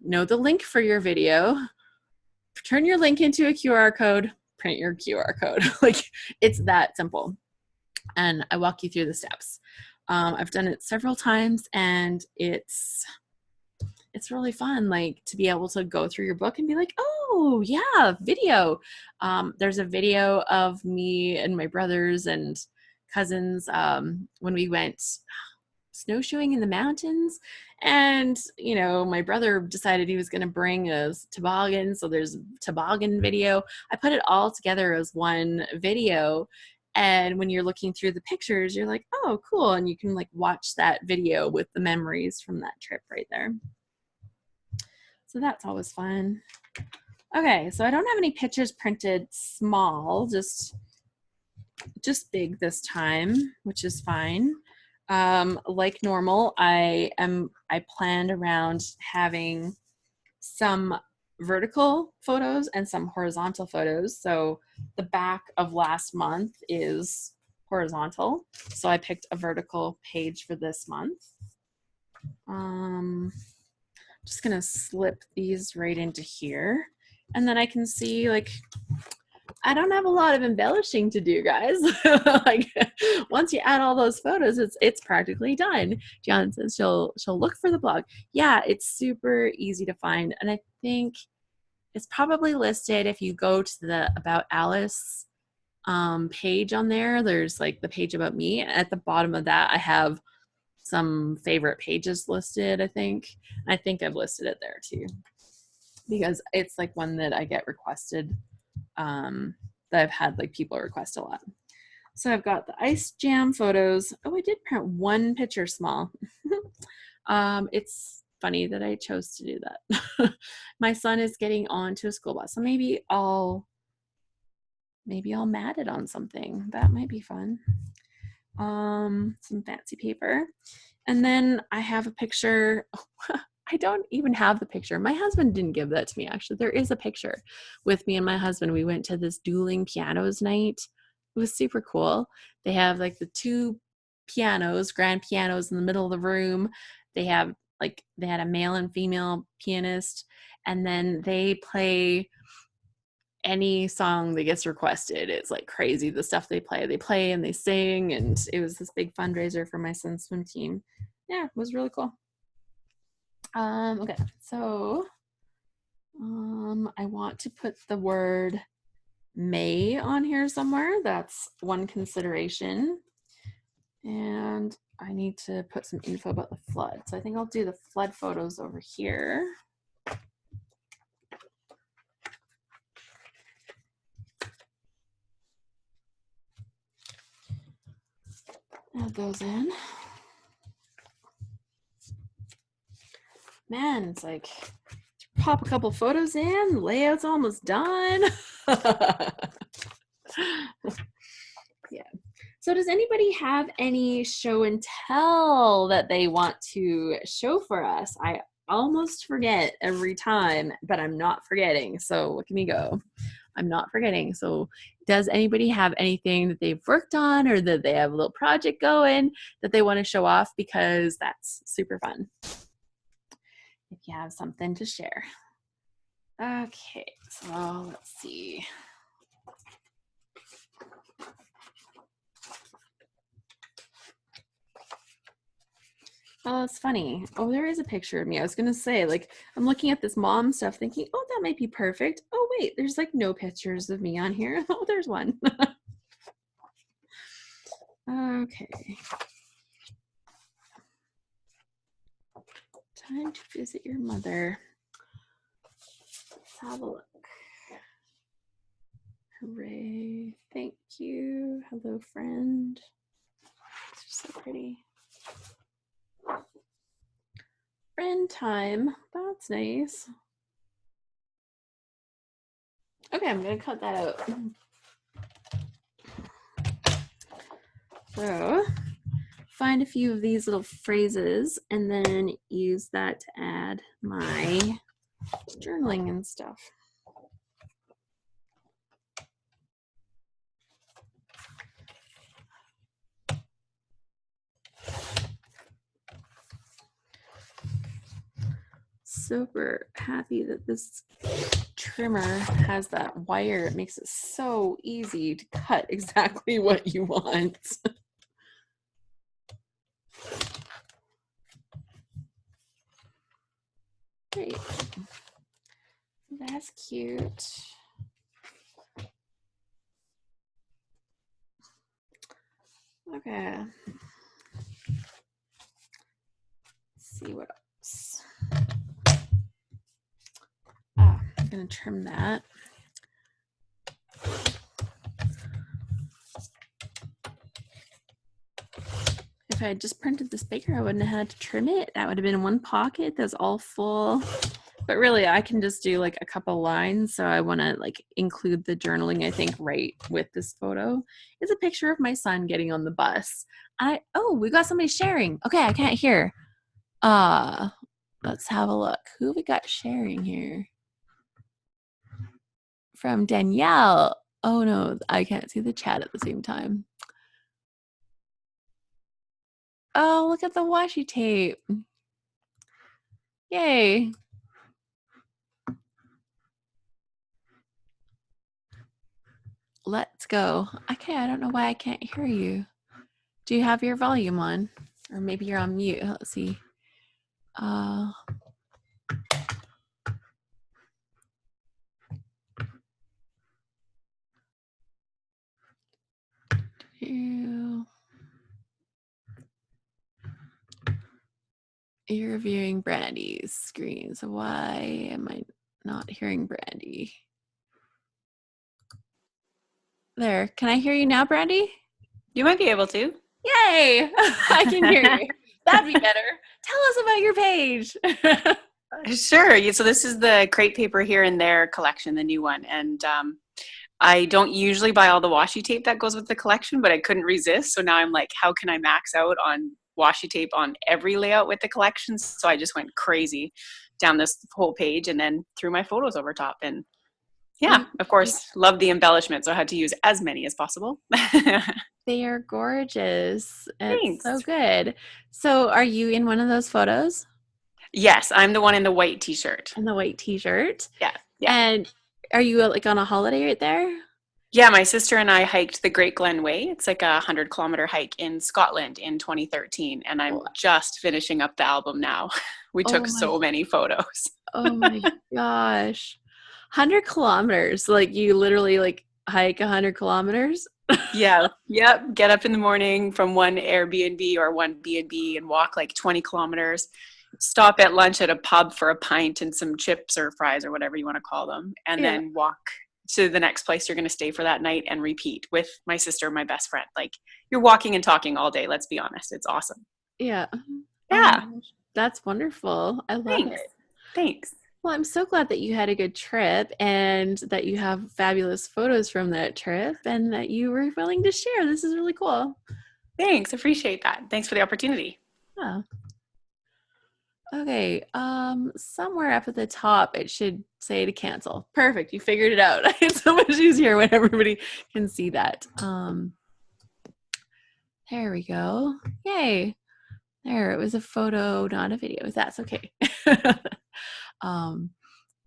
know the link for your video, turn your link into a QR code, print your QR code. Like, it's that simple. And I walk you through the steps. I've done it several times, and it's really fun, like, to be able to go through your book and be like, oh yeah, video. There's a video of me and my brothers and cousins when we went snowshoeing in the mountains, and you know, my brother decided he was going to bring a toboggan, so there's a toboggan video. I put it all together as one video, and when you're looking through the pictures, you're like, oh cool, and you can like watch that video with the memories from that trip right there. So that's always fun. Okay, so I don't have any pictures printed small, just big this time, which is fine. Like normal, I planned around having some vertical photos and some horizontal photos. So the back of last month is horizontal, so I picked a vertical page for this month. Just gonna slip these right into here, and then I can see, like, I don't have a lot of embellishing to do, guys. Like, once you add all those photos, it's practically done. John says she'll look for the blog. Yeah, it's super easy to find, and I think it's probably listed if you go to the About Alice page on there. There's like the page about me. At the bottom of that, I have some favorite pages listed, I think. I think I've listed it there too, because it's like one that I get requested, that I've had like people request a lot. So I've got the Ice Jam photos. Oh, I did print one picture small. It's funny that I chose to do that. My son is getting onto a school bus, so maybe I'll mat it on something. That might be fun. Some fancy paper. And then I have a picture. I don't even have the picture. My husband didn't give that to me, actually. There is a picture with me and my husband. We went to this dueling pianos night. It was super cool. They have like the two pianos, grand pianos in the middle of the room. They had a male and female pianist, and then they play any song that gets requested, it's like crazy. The stuff they play and they sing, and it was this big fundraiser for my son's swim team. Yeah, it was really cool. Okay, so I want to put the word May on here somewhere. That's one consideration. And I need to put some info about the flood. So I think I'll do the flood photos over here. Add those in. Man, it's like pop a couple photos in, the layout's almost done. Yeah. So does anybody have any show and tell that they want to show for us? I almost forget every time, but I'm not forgetting. So look at me go. I'm not forgetting. So does anybody have anything that they've worked on or that they have a little project going that they want to show off? Because that's super fun if you have something to share. Okay, so let's see. Oh, it's funny. Oh, there is a picture of me. I was gonna say, like, I'm looking at this mom stuff thinking, oh, that might be perfect. Oh, wait, there's like no pictures of me on here. Oh, there's one. Okay. Time to visit your mother. Let's have a look. Hooray. Thank you. Hello, friend. These are so pretty. Friend time. That's nice. Okay, I'm going to cut that out. So, find a few of these little phrases and then use that to add my journaling and stuff. Super happy that this trimmer has that wire. It makes it so easy to cut exactly what you want. Great. That's cute. Okay. Let's see what else. I'm gonna trim that. If I had just printed this bigger, I wouldn't have had to trim it. That would have been in one pocket that's all full. But really, I can just do like a couple lines. So I want to like include the journaling, I think, right with this photo. It's a picture of my son getting on the bus. Oh, we got somebody sharing. Okay, I can't hear. Let's have a look. Who we got sharing here? From Danielle. Oh no, I can't see the chat at the same time. Oh, look at the washi tape. Yay. Let's go. Okay, I don't know why I can't hear you. Do you have your volume on? Or maybe you're on mute. Let's see. You're viewing Brandy's screen, so why am I not hearing Brandy? There, can I hear you now, Brandy? You might be able to. Yay! I can hear you. That'd be better. Tell us about your page. Sure. So this is the Crate Paper Here and There collection, the new one. And I don't usually buy all the washi tape that goes with the collection, but I couldn't resist. So now I'm like, how can I max out on washi tape on every layout with the collection? So I just went crazy down this whole page and then threw my photos over top. And yeah, of course, love the embellishment. So I had to use as many as possible. They are gorgeous. Thanks. It's so good. So are you in one of those photos? Yes, I'm the one in the white t-shirt. In the white t-shirt? Yeah. And Are you like on a holiday right there? Yeah, my sister and I hiked the Great Glen Way. It's like a 100-kilometer hike in Scotland in 2013, and I'm Oh, just finishing up the album now. We oh took my, so many photos. oh my gosh. 100 kilometers. Like you literally like hike 100 kilometers? Yeah, yep. Get up in the morning from one Airbnb or one B&B and walk like 20 kilometers. Stop at lunch at a pub for a pint and some chips or fries or whatever you want to call them, and Yeah. then walk to the next place you're going to stay for that night and repeat with my sister, my best friend. Like you're walking and talking all day. Let's be honest. It's awesome. Yeah. Oh my Yeah. gosh. That's wonderful. I love Thanks. it. Thanks. Well, I'm so glad that you had a good trip and that you have fabulous photos from that trip and that you were willing to share. This is really cool. Thanks. Appreciate that. Thanks for the opportunity. Oh. Okay. Somewhere up at the top it should say to cancel. Perfect. You figured it out. It's so much easier when everybody can see that. There we go. Yay. There, it was a photo, not a video. That's okay. um,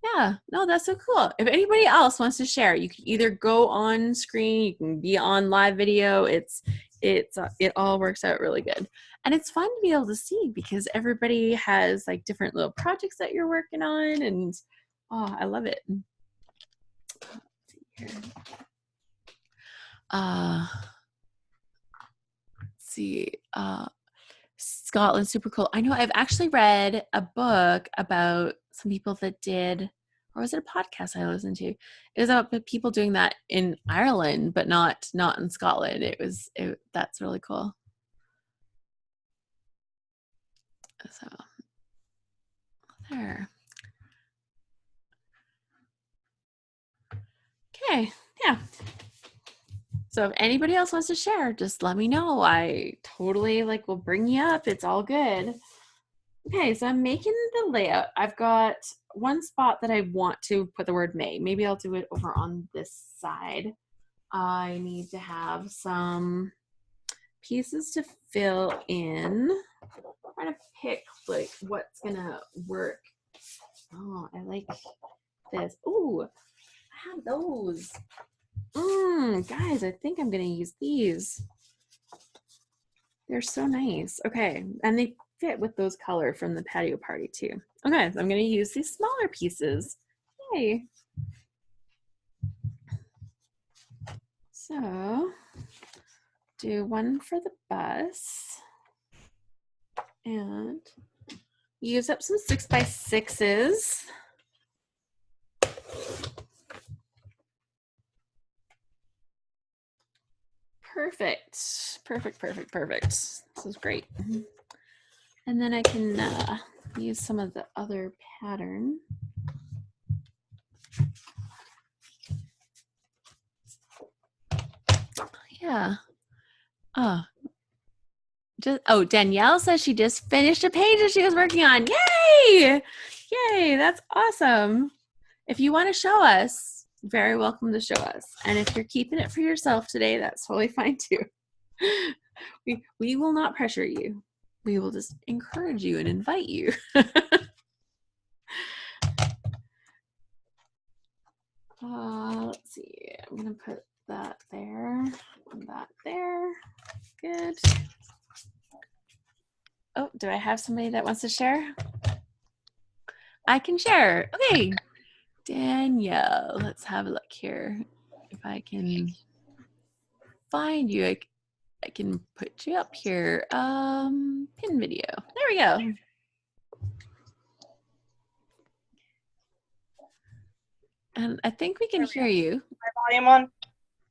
yeah, no, that's so cool. If anybody else wants to share, you can either go on screen, you can be on live video. It all works out really good. And it's fun to be able to see because everybody has like different little projects that you're working on, and oh, I love it. Let's see here. Let's see. Scotland's super cool. I know I've actually read a book about some people that did, or was it a podcast I listened to? It was about people doing that in Ireland, but not in Scotland. That's really cool. So there. Okay. Yeah. So if anybody else wants to share, just let me know. I totally will bring you up. It's all good. Okay, so I'm making the layout. I've got one spot that I want to put the word May. Maybe I'll do it over on this side. I need to have some pieces to fill in. I'm trying to pick what's gonna work. Oh, I like this. Ooh, I have those. Guys, I think I'm gonna use these. They're so nice. Okay, and they fit with those color from the patio party too. Okay, so I'm gonna use these smaller pieces. Yay. So, do one for the bus and use up some 6x6s. Perfect. This is great. And then I can use some of the other pattern. Yeah. Danielle says she just finished a page that she was working on. Yay! Yay, that's awesome. If you want to show us, very welcome to show us. And if you're keeping it for yourself today, that's totally fine too. We will not pressure you. We will just encourage you and invite you. Let's see. I'm going to put that there and that there. Good. Oh, do I have somebody that wants to share? I can share. Okay. Danielle, let's have a look here. If I can find you, I can put you up here. Pin video. There we go. And I think we can hear you. My volume on?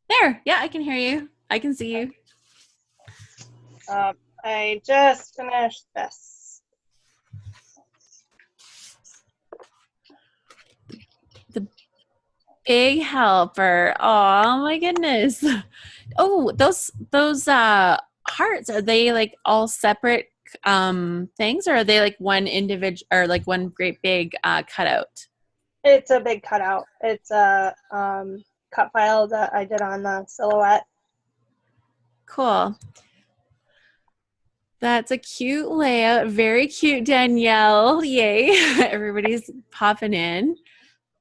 There. Yeah, I can hear you. I can see you. I just finished this. The big helper. Oh my goodness. Oh, those hearts, are they like all separate things, or are they like one individual or like one great big cutout? It's a big cutout. It's a cut file that I did on the silhouette. Cool. That's a cute layout. Very cute, Danielle. Yay. Everybody's popping in.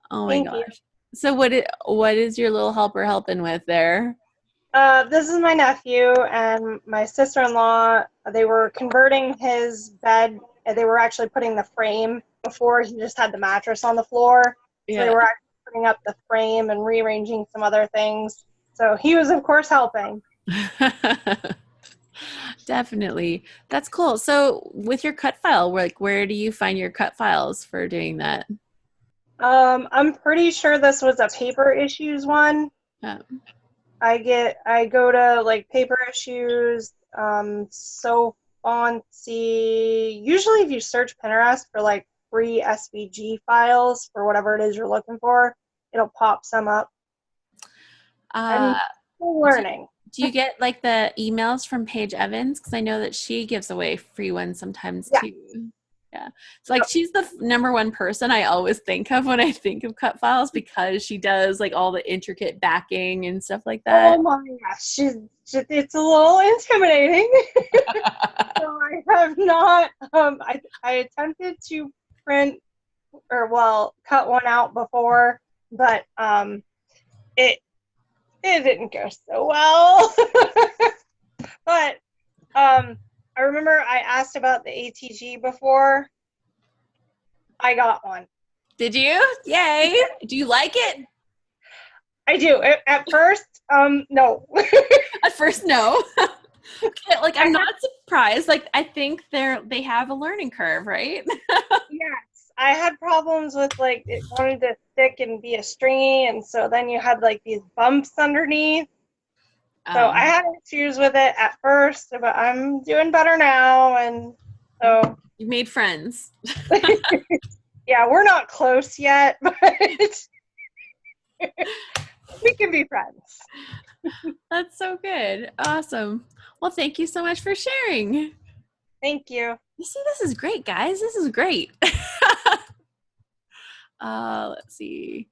Oh my Thank you. gosh. So what is your little helper helping with there? This is my nephew and my sister-in-law. They were converting his bed. They were actually putting the frame before he just had the mattress on the floor. So they Yeah. were actually putting up the frame and rearranging some other things. So he was, of course, helping. Definitely. That's cool. So with your cut file, where do you find your cut files for doing that? I'm pretty sure this was a paper issues one. Um, I go to like paper issues, so fancy. Usually if you search Pinterest for like free SVG files for whatever it is you're looking for, it'll pop some up. uh, I'm still do, learning. do you get like the emails from Paige Evans? Because I know that she gives away free ones sometimes Yeah. too. Yeah. It's like she's the number one person I always think of when I think of cut files because she does like all the intricate backing and stuff like that. Oh my gosh, it's a little intimidating. So I have not, I attempted to print or well, cut one out before, but it it didn't go so well. But I remember I asked about the ATG before. I got one. Did you? Yay. Do you like it? I do. At first, no. At first, no. Okay, like I'm not surprised. Like I think they have a learning curve, right? Yes, I had problems with like it wanted to stick and be a stringy, and so then you had like these bumps underneath. So I Um, had issues with it at first, but I'm doing better now, and so you made friends. yeah, we're not close yet, but we can be friends. That's so good. Awesome. Well, thank you so much for sharing. Thank you. You see, this is great, guys. This is great. Let's see.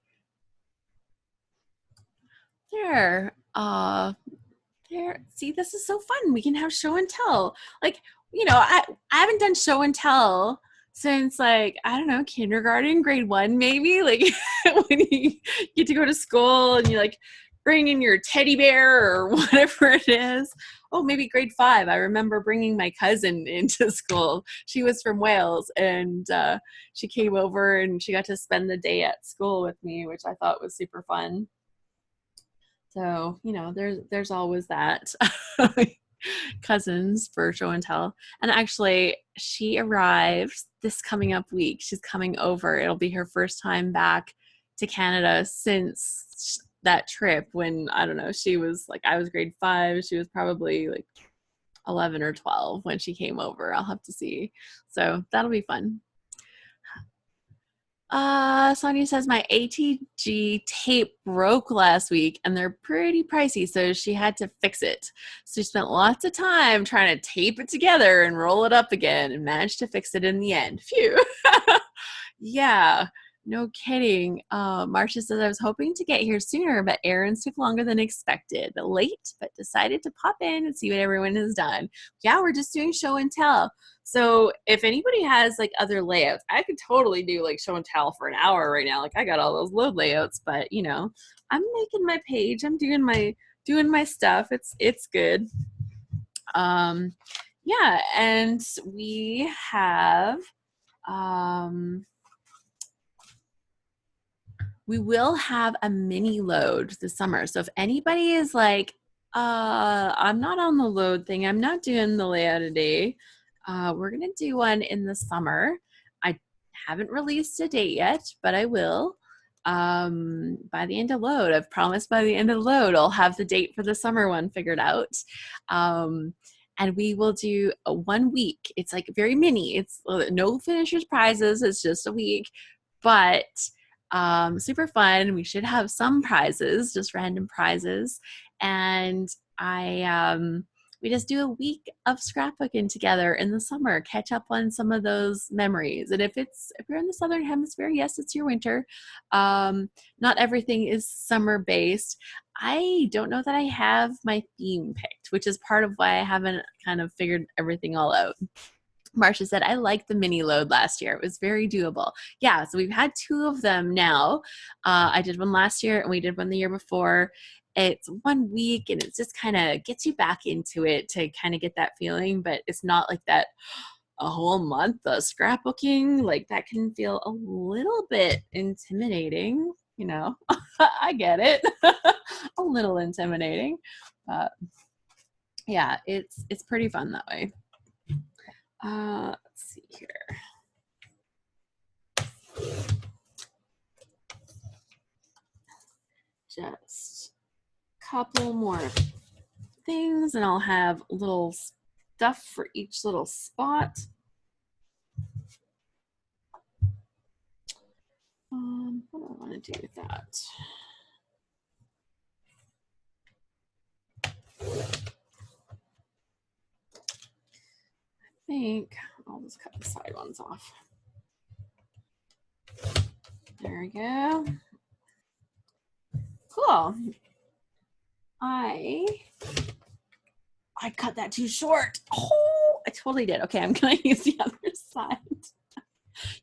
There. There. See, this is so fun. We can have show and tell. Like, I haven't done show and tell since like, I don't know, kindergarten, grade 1, maybe. Like when you get to go to school and you like bring in your teddy bear or whatever it is. Oh, maybe grade 5. I remember bringing my cousin into school. She was from Wales and she came over and she got to spend the day at school with me, which I thought was super fun. So, there's always that. Cousins for show and tell. And actually, she arrives this coming up week. She's coming over. It'll be her first time back to Canada since that trip when, I don't know, she was like, I was grade 5. She was probably like 11 or 12 when she came over. I'll have to see. So that'll be fun. Sonia says my ATG tape broke last week and they're pretty pricey, so she had to fix it. So she spent lots of time trying to tape it together and roll it up again and managed to fix it in the end. Phew. Yeah, no kidding. Marcia says I was hoping to get here sooner, but errands took longer than expected. Late, but decided to pop in and see what everyone has done. Yeah, we're just doing show and tell. So if anybody has like other layouts, I could totally do like show and tell for an hour right now. Like I got all those load layouts, but I'm making my page. I'm doing my stuff. It's good. Yeah, and we have we will have a mini load this summer. So if anybody is like, I'm not on the load thing, I'm not doing the layout today, we're going to do one in the summer. I haven't released a date yet, but I will. By the end of load, I've promised by the end of load, I'll have the date for the summer one figured out. And we will do a 1 week. It's like very mini. It's no finishers prizes. It's just a week, but super fun. We should have some prizes, just random prizes. And we just do a week of scrapbooking together in the summer, catch up on some of those memories. And if you're in the Southern Hemisphere, yes, it's your winter. Not everything is summer based. I don't know that I have my theme picked, which is part of why I haven't kind of figured everything all out. Marcia said, I liked the mini load last year. It was very doable. Yeah, so we've had 2 of them now. I did one last year and we did one the year before. It's 1 week and it just kind of gets you back into it to kind of get that feeling, but it's not like that a whole month of scrapbooking. Like that can feel a little bit intimidating, you know. I get it. A little intimidating. But yeah, it's pretty fun that way. Let's see here. Just a couple more things and I'll have little stuff for each little spot. What do I want to do with that? I think I'll just cut the side ones off. There we go. Cool. I cut that too short. Oh, I totally did. Okay, I'm gonna use the other side.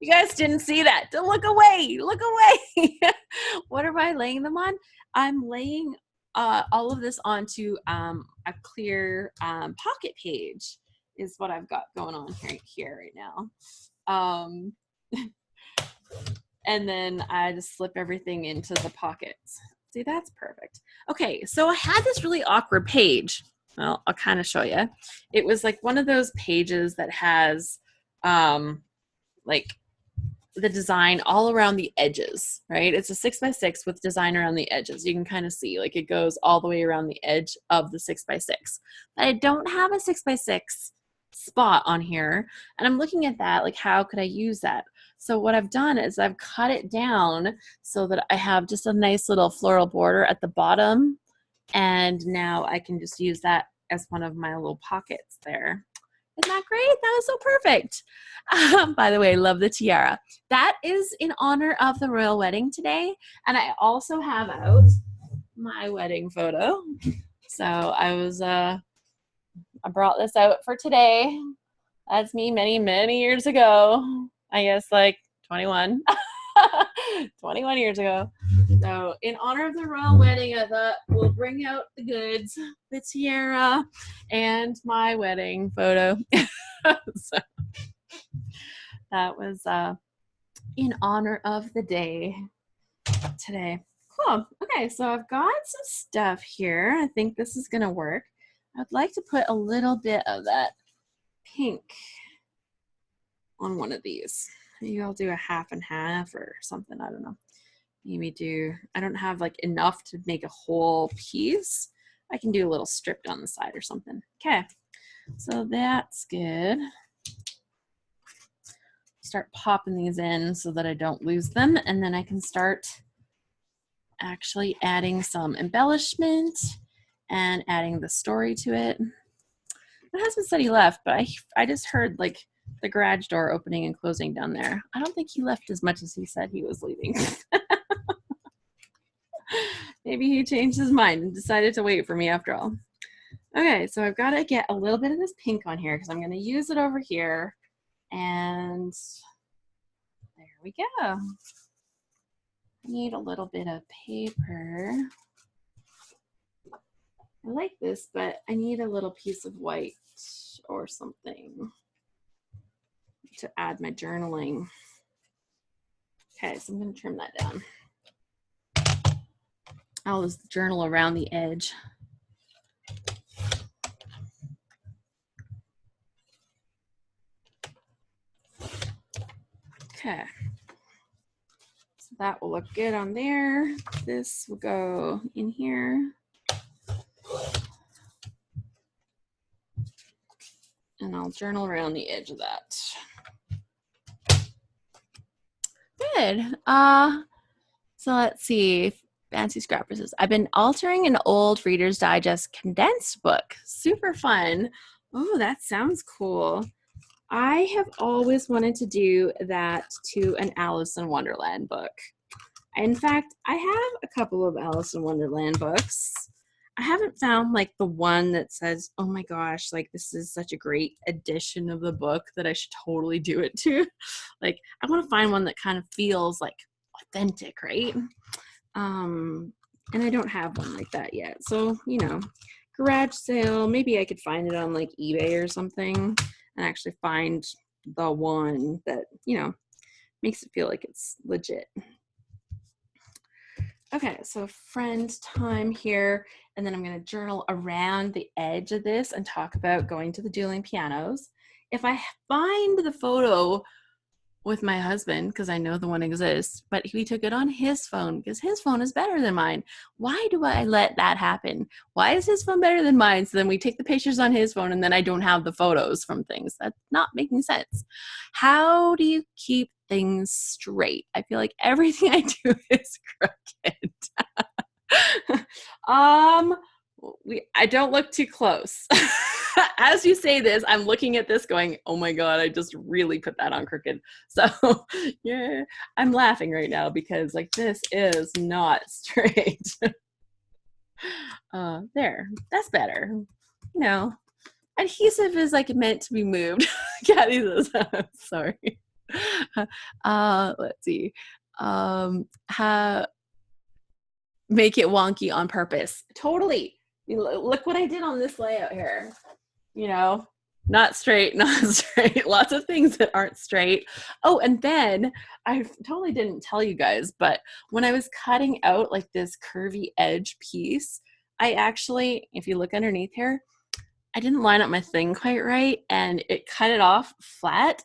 You guys didn't see that. Don't look away. Look away. What am I laying them on? I'm laying all of this onto a clear pocket page is what I've got going on here right now. And then I just slip everything into the pockets. See, that's perfect. Okay, so I had this really awkward page. Well, I'll kind of show you. It was like one of those pages that has like the design all around the edges, right? It's a 6x6 with design around the edges. You can kind of see like it goes all the way around the edge of the 6x6. I don't have a 6x6 spot on here. And I'm looking at that, like how could I use that? So what I've done is I've cut it down so that I have just a nice little floral border at the bottom. And now I can just use that as one of my little pockets there. Isn't that great? That was so perfect. By the way, love the tiara. That is in honor of the royal wedding today. And I also have out my wedding photo. So I brought this out for today. That's me many, many years ago. I guess like 21. 21 years ago. So in honor of the royal wedding, I thought we'll bring out the goods, the tiara, and my wedding photo. So that was in honor of the day today. Cool. Okay, so I've got some stuff here. I think this is going to work. I'd like to put a little bit of that pink on one of these. Maybe I'll do a half and half or something. I don't know. Maybe I don't have like enough to make a whole piece. I can do a little strip down the side or something. Okay, so that's good. Start popping these in so that I don't lose them. And then I can start actually adding some embellishment and adding the story to it. My husband said he left, but I just heard like the garage door opening and closing down there. I don't think he left as much as he said he was leaving. Maybe he changed his mind and decided to wait for me after all. Okay, so I've got to get a little bit of this pink on here because I'm going to use it over here. And there we go. I need a little bit of paper. I like this, but I need a little piece of white or something to add my journaling. Okay, so I'm going to trim that down. I'll just journal around the edge. Okay, so that will look good on there. This will go in here. And I'll journal around the edge of that. Good. So let's see. Fancy Scrappers says, I've been altering an old Reader's Digest condensed book. Super fun. Oh, that sounds cool. I have always wanted to do that to an Alice in Wonderland book. In fact, I have a couple of Alice in Wonderland books. I haven't found like the one that says, oh my gosh, like this is such a great edition of the book that I should totally do it to. Like I want to find one that kind of feels like authentic, right? And I don't have one like that yet. So, you know, garage sale, maybe I could find it on like eBay or something and actually find the one that, you know, makes it feel like it's legit. Okay, so friend time here, and then I'm going to journal around the edge of this and talk about going to the dueling pianos. If I find the photo with my husband, because I know the one exists, but he took it on his phone because his phone is better than mine. Why do I let that happen? Why is his phone better than mine? So then we take the pictures on his phone and then I don't have the photos from things. That's not making sense. How do you keep things straight? I feel like everything I do is crooked. I don't look too close. As you say this, I'm looking at this going, oh my God, I just really put that on crooked. So yeah, I'm laughing right now because like this is not straight. There, that's better. You know, adhesive is like meant to be moved. Kathy says, sorry. Let's see. Make it wonky on purpose. Totally. Look what I did on this layout here. You know, not straight, not straight. Lots of things that aren't straight. Oh, and then I totally didn't tell you guys, but when I was cutting out like this curvy edge piece, I actually, if you look underneath here, I didn't line up my thing quite right and it cut it off flat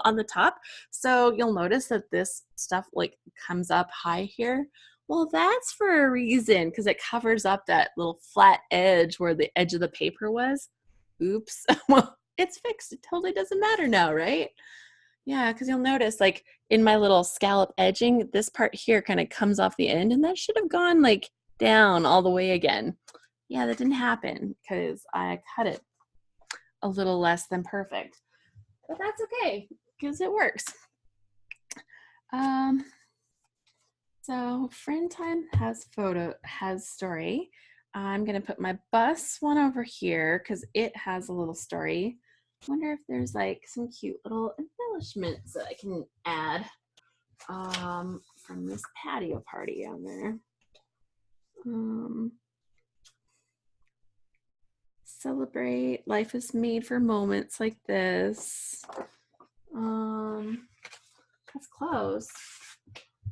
on the top. So you'll notice that this stuff like comes up high here. Well, that's for a reason because it covers up that little flat edge where the edge of the paper was. Oops. Well, it's fixed. It totally doesn't matter now, right? Yeah, because you'll notice like in my little scallop edging, this part here kind of comes off the end and that should have gone like down all the way again. Yeah, that didn't happen because I cut it a little less than perfect. But that's okay because it works. So friend time has story. I'm gonna put my bus one over here because it has a little story. I wonder if there's like some cute little embellishments that I can add from this patio party on there. Celebrate. Life is made for moments like this. That's close.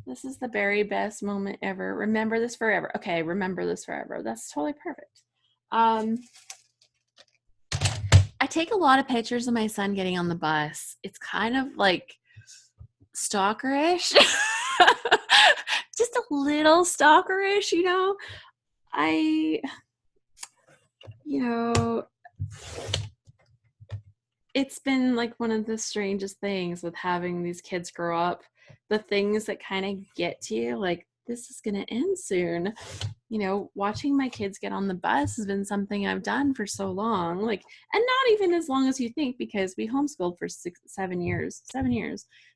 This is the very best moment ever. Remember this forever. Okay, remember this forever. That's totally perfect. I take a lot of pictures of my son getting on the bus. It's kind of like stalkerish. Just a little stalkerish, you know. It's been like one of the strangest things with having these kids grow up. The things that kind of get to you, like this is going to end soon. You know, watching my kids get on the bus has been something I've done for so long, like, and not even as long as you think because we homeschooled for 7 years.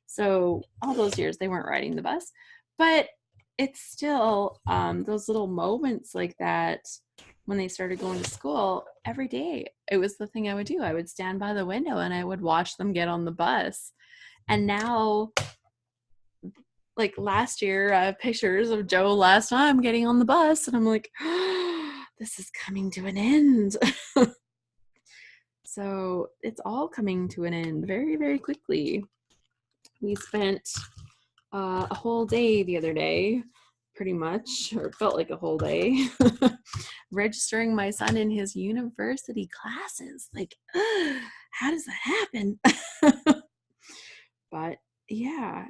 So all those years they weren't riding the bus, but it's still those little moments like that. When they started going to school every day, it was the thing I would do. I would stand by the window and I would watch them get on the bus. And now, like last year, I have pictures of Joe last time getting on the bus. And I'm like, oh, this is coming to an end. So it's all coming to an end very, very quickly. We spent a whole day the other day, pretty much, or it felt like a whole day, registering my son in his university classes. Like, how does that happen? But yeah,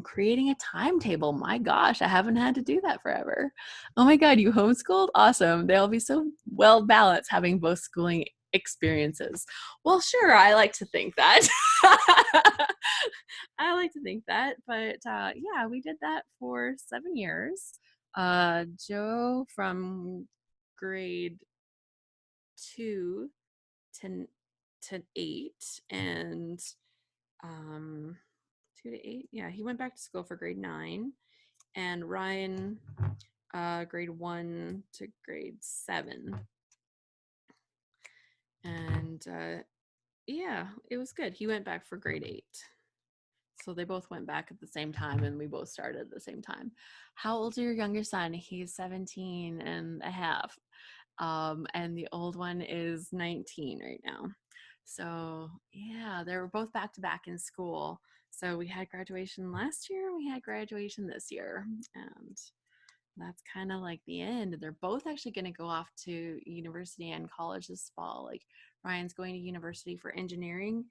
creating a timetable. My gosh, I haven't had to do that forever. Oh my God, you homeschooled? Awesome. They'll be so well balanced having both schooling experiences. Well, sure, I like to think that. I like to think that, but yeah, we did that for 7 years. Joe from grade 2 to 8, and 2 to 8. Yeah, he went back to school for grade 9, and Ryan grade 1 to grade 7. And yeah, it was good. He went back for grade 8. So they both went back at the same time, and we both started at the same time. How old is your younger son? He's 17 and a half. And the old one is 19 right now. So yeah, they were both back to back in school. So we had graduation last year, we had graduation this year, and that's kind of like the end. They're both actually going to go off to university and college this fall. Like Ryan's going to university for engineering,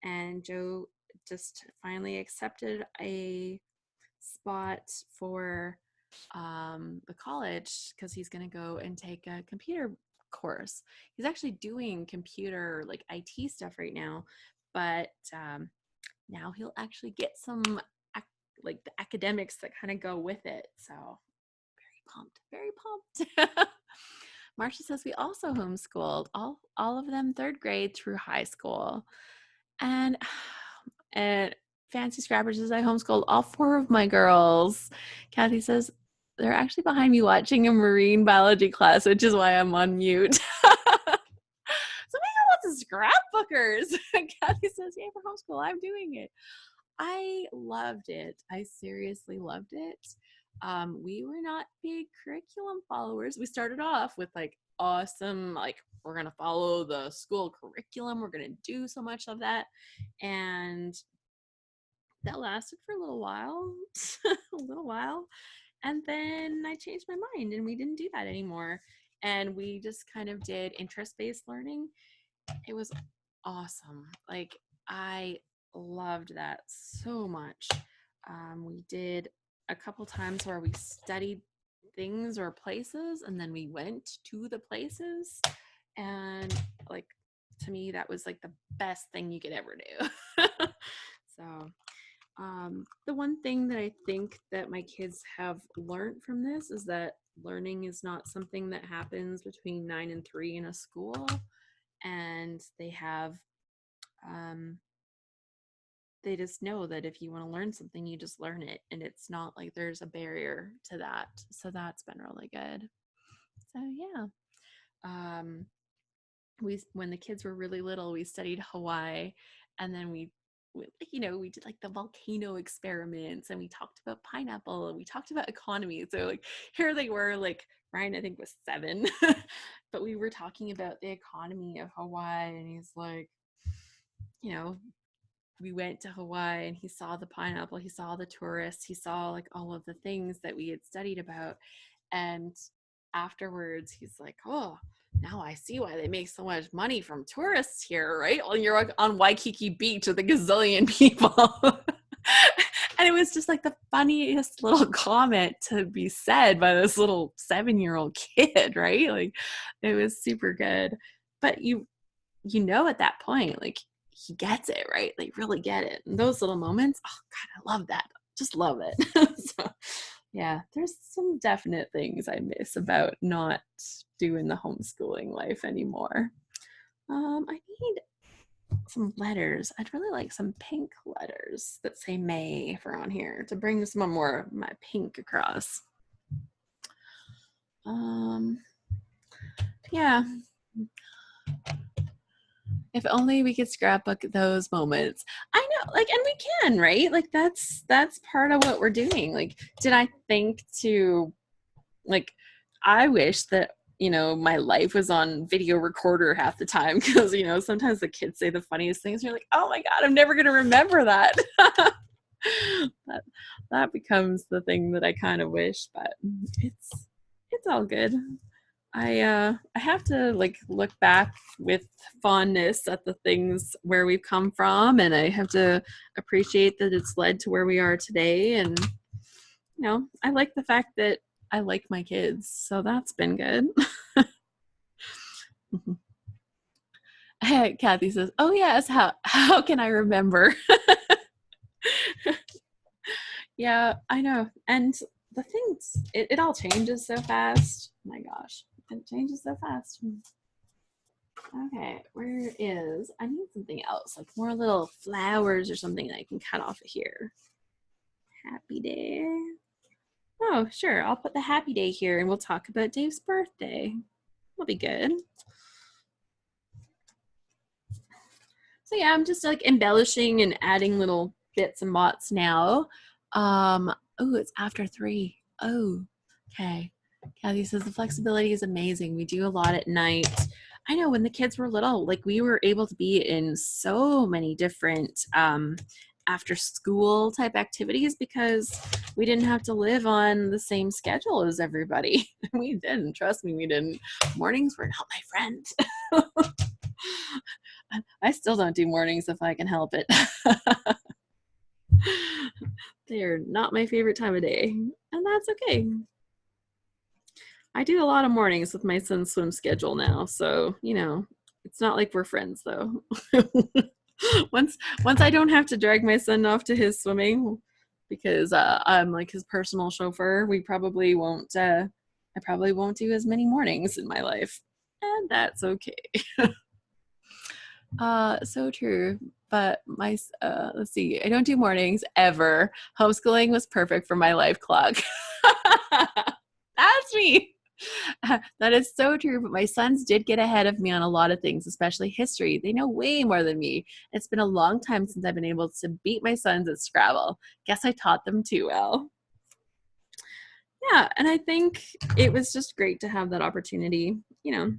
and Joe just finally accepted a spot for the college because he's going to go and take a computer course. He's actually doing computer like IT stuff right now, but now he'll actually get some like the academics that kind of go with it. So very pumped. Marcia says we also homeschooled all of them 3rd grade through high school, and Fancy Scrappers says I homeschooled all 4 of my girls. Kathy says they're actually behind me watching a marine biology class, which is why I'm on mute. So we got lots of scrapbookers. Kathy says, yay for homeschool, I'm doing it. I loved it. I seriously loved it. We were not big curriculum followers. We started off with like awesome, like we're going to follow the school curriculum. We're going to do so much of that. And that lasted for a little while. And then I changed my mind and we didn't do that anymore. And we just kind of did interest-based learning. It was awesome. Like I loved that so much. We did a couple times where we studied things or places and then we went to the places, and like to me that was like the best thing you could ever do. So the one thing that I think that my kids have learned from this is that learning is not something that happens between 9 and 3 in a school, and they have they just know that if you want to learn something, you just learn it, and it's not like there's a barrier to that. So that's been really good. So yeah, when the kids were really little, we studied Hawaii, and then we did like the volcano experiments, and we talked about pineapple, and we talked about economy. So like here they were, like Ryan I think was 7, but we were talking about the economy of Hawaii, and he's like, we went to Hawaii and he saw the pineapple, he saw the tourists, he saw like all of the things that we had studied about. And afterwards he's like, oh, now I see why they make so much money from tourists here, right? Well, you're like on Waikiki Beach with a gazillion people. And it was just like the funniest little comment to be said by this little 7-year-old kid, right? Like it was super good. But you at that point, like he gets it, right? They really get it. And those little moments, oh God, I love that. Just love it. So yeah, there's some definite things I miss about not doing the homeschooling life anymore. I need some letters. I'd really like some pink letters that say May for on here to bring some more of my pink across. Yeah. If only we could scrapbook those moments. I know, like, and we can, right? Like that's part of what we're doing. Like, did I think to, like, I wish that, my life was on video recorder half the time, because, sometimes the kids say the funniest things. You're like, oh my God, I'm never going to remember that. that becomes the thing that I kind of wish, but it's all good. I have to like look back with fondness at the things where we've come from, and I have to appreciate that it's led to where we are today. And I like the fact that I like my kids, so that's been good. Kathy says, "Oh yes, how can I remember?" Yeah, I know. And the things, it all changes so fast. Oh my gosh, it changes so fast. Okay, I need something else, like more little flowers or something that I can cut off of here. Happy day. Oh, sure. I'll put the happy day here and we'll talk about Dave's birthday. That'll be good. So yeah, I'm just like embellishing and adding little bits and bots now. Oh, it's after 3. Oh, okay. Kathy says the flexibility is amazing. We do a lot at night. I know when the kids were little, like we were able to be in so many different after school type activities because we didn't have to live on the same schedule as everybody. We didn't. Trust me, we didn't. Mornings were not my friend. I still don't do mornings if I can help it. They're not my favorite time of day, and that's okay. I do a lot of mornings with my son's swim schedule now, so you know, it's not like we're friends though. once I don't have to drag my son off to his swimming because I'm like his personal chauffeur, we probably won't. I probably won't do as many mornings in my life, and that's okay. So true. But my let's see, I don't do mornings ever. Homeschooling was perfect for my life clock. That's me. That is so true. But my sons did get ahead of me on a lot of things, especially history. They know way more than me. It's been a long time since I've been able to beat my sons at Scrabble. Guess I taught them too well. Yeah, and I think it was just great to have that opportunity, you know.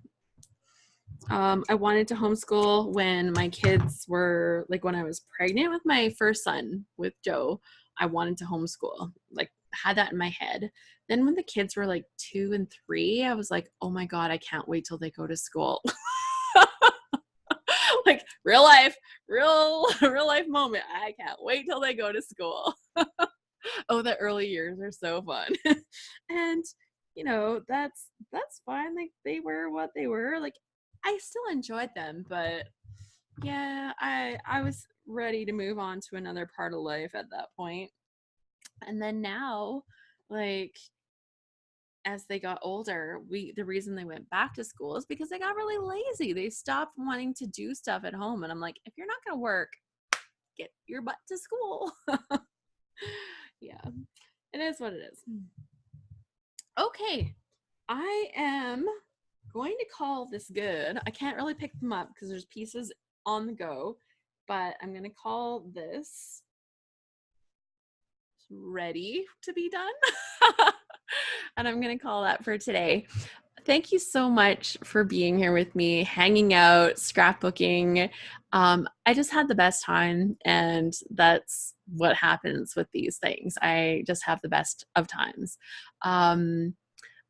I wanted to homeschool when my kids were like when I was pregnant with my first son with Joe. I wanted to homeschool, like had that in my head. Then when the kids were like 2 and 3, I was like, oh my God, I can't wait till they go to school. Like real life moment. I can't wait till they go to school. Oh, the early years are so fun. And you know, that's fine. Like they were what they were. Like I still enjoyed them, but yeah, I was ready to move on to another part of life at that point. And then now, like as they got older, the reason they went back to school is because they got really lazy. They stopped wanting to do stuff at home. And I'm like, if you're not going to work, get your butt to school. Yeah, it is what it is. Okay, I am going to call this good. I can't really pick them up because there's pieces on the go, but I'm going to call this ready to be done. And I'm going to call that for today. Thank you so much for being here with me, hanging out, scrapbooking. I just had the best time, and that's what happens with these things. I just have the best of times.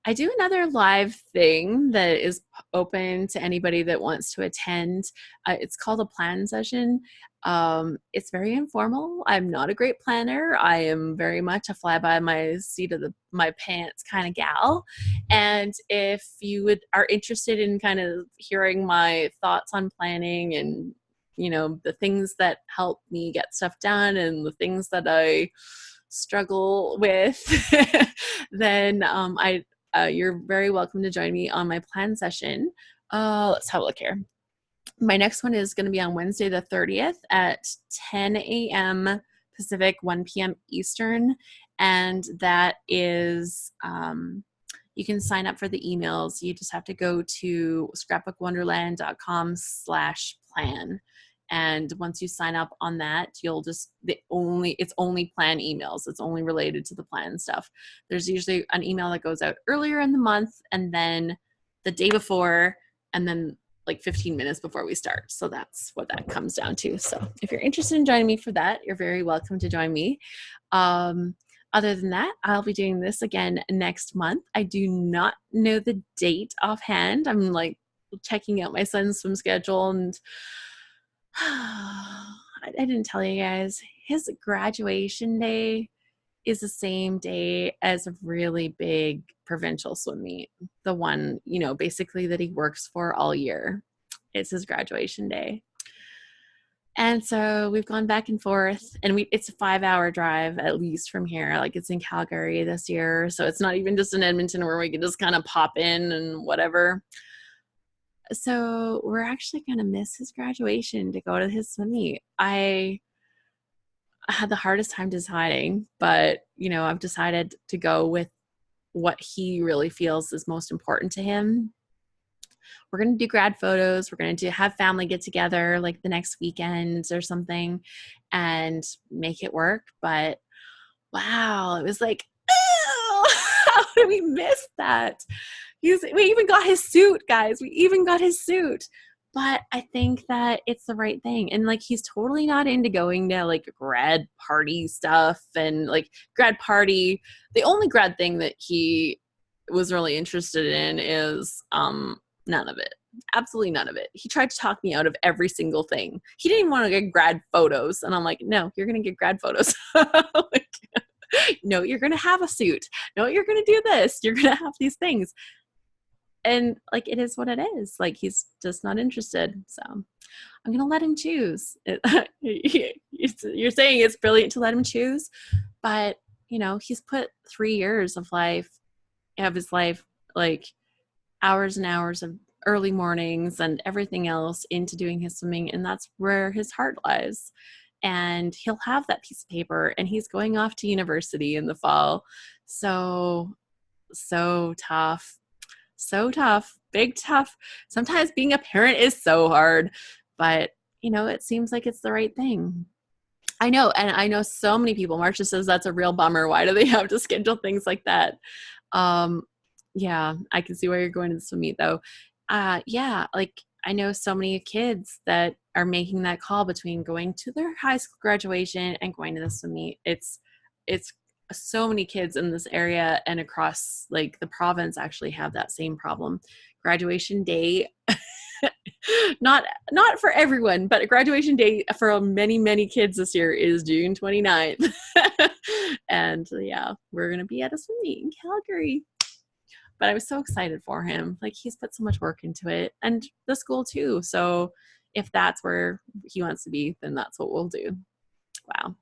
I do another live thing that is open to anybody that wants to attend. It's called a plan session. It's very informal. I'm not a great planner. I am very much a fly by my seat of my pants kind of gal. And if you are interested in kind of hearing my thoughts on planning and you know the things that help me get stuff done and the things that I struggle with, then you're very welcome to join me on my plan session. Let's have a look here. My next one is going to be on Wednesday the 30th at 10 a.m. Pacific, 1 p.m. Eastern. And that is, you can sign up for the emails. You just have to go to scrapbookwonderland.com/plan. And once you sign up on that, it's only plan emails. It's only related to the plan stuff. There's usually an email that goes out earlier in the month and then the day before and then like 15 minutes before we start. So that's what that comes down to. So if you're interested in joining me for that, you're very welcome to join me. Other than that, I'll be doing this again next month. I do not know the date offhand. I'm like checking out my son's swim schedule and I didn't tell you guys, his graduation day is the same day as a really big provincial swim meet. The one, you know, basically that he works for all year. It's his graduation day. And so we've gone back and forth and it's a 5-hour drive at least from here. Like it's in Calgary this year. So it's not even just in Edmonton where we can just kind of pop in and whatever. So we're actually going to miss his graduation to go to his swim meet. I had the hardest time deciding, but I've decided to go with what he really feels is most important to him. We're going to do grad photos. We're going to have family get together like the next weekend or something and make it work. But wow, it was like, oh, how did we miss that? We even got his suit, guys. We even got his suit. But I think that it's the right thing. And like, he's totally not into going to like grad party stuff and like grad party. The only grad thing that he was really interested in is none of it. Absolutely none of it. He tried to talk me out of every single thing. He didn't even want to get grad photos. And I'm like, no, you're going to get grad photos. Like, no, you're going to have a suit. No, you're going to do this. You're going to have these things. And like, it is what it is. Like, he's just not interested. So I'm going to let him choose. You're saying it's brilliant to let him choose, but he's put 3 years of his life, like hours and hours of early mornings and everything else into doing his swimming. And that's where his heart lies. And he'll have that piece of paper, and he's going off to university in the fall. So tough. So tough, big tough. Sometimes being a parent is so hard, but it seems like it's the right thing. I know. And I know so many people, Marcia says that's a real bummer. Why do they have to schedule things like that? Yeah, I can see why you're going to the swim meet though. Yeah, like I know so many kids that are making that call between going to their high school graduation and going to the swim meet. It's so many kids in this area and across like the province actually have that same problem. Graduation day, not for everyone, but graduation day for many kids this year is June 29th. And yeah, we're going to be at a swim meet in Calgary. But I was so excited for him. Like, he's put so much work into it, and the school too. So if that's where he wants to be, then that's what we'll do. Wow.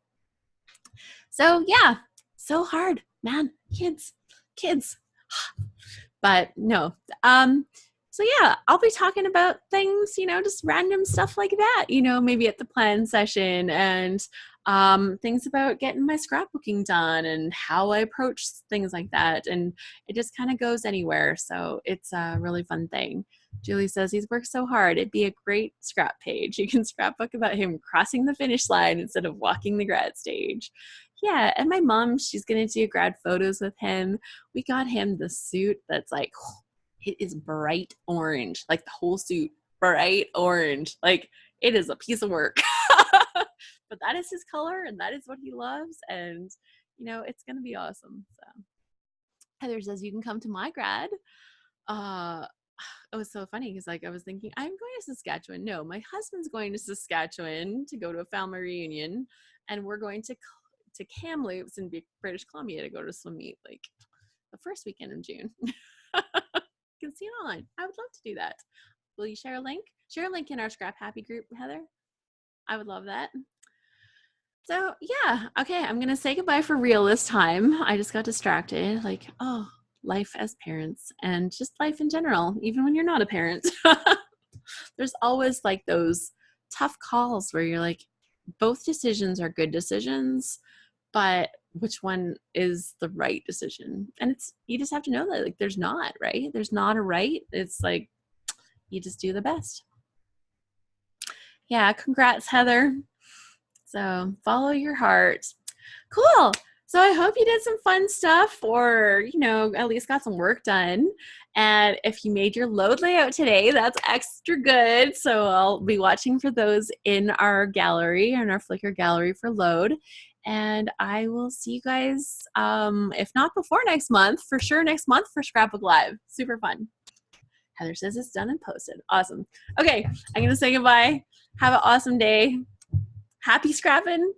So yeah, so hard, man. Kids. But no. So yeah, I'll be talking about things, just random stuff like that, maybe at the plan session, and things about getting my scrapbooking done and how I approach things like that. And it just kind of goes anywhere. So it's a really fun thing. Julie says he's worked so hard. It'd be a great scrap page. You can scrapbook about him crossing the finish line instead of walking the grad stage. Yeah. And my mom, she's going to do grad photos with him. We got him the suit that's like, it is bright orange, like the whole suit, bright orange. Like, it is a piece of work. But that is his color, and that is what he loves, and it's gonna be awesome. So Heather says you can come to my grad. It was so funny because like I was thinking I'm going to Saskatchewan. No, my husband's going to Saskatchewan to go to a family reunion, and we're going to Kamloops in British Columbia to go to swim meet like the first weekend in June. You can see it online. I would love to do that. Will you share a link? Share a link in our ScrapHappy group, Heather. I would love that. So yeah, okay, I'm gonna say goodbye for real this time. I just got distracted, like, oh, life as parents and just life in general, even when you're not a parent. There's always like those tough calls where you're like, both decisions are good decisions, but which one is the right decision? And you just have to know that like there's not, right? There's not a right. It's like you just do the best. Yeah, congrats, Heather. So follow your heart. Cool. So I hope you did some fun stuff, or, at least got some work done. And if you made your load layout today, that's extra good. So I'll be watching for those in our gallery, in our Flickr gallery for load. And I will see you guys, if not before next month, for sure next month for Scrapbook Live. Super fun. Heather says it's done and posted. Awesome. Okay, I'm going to say goodbye. Have an awesome day. Happy scrapping.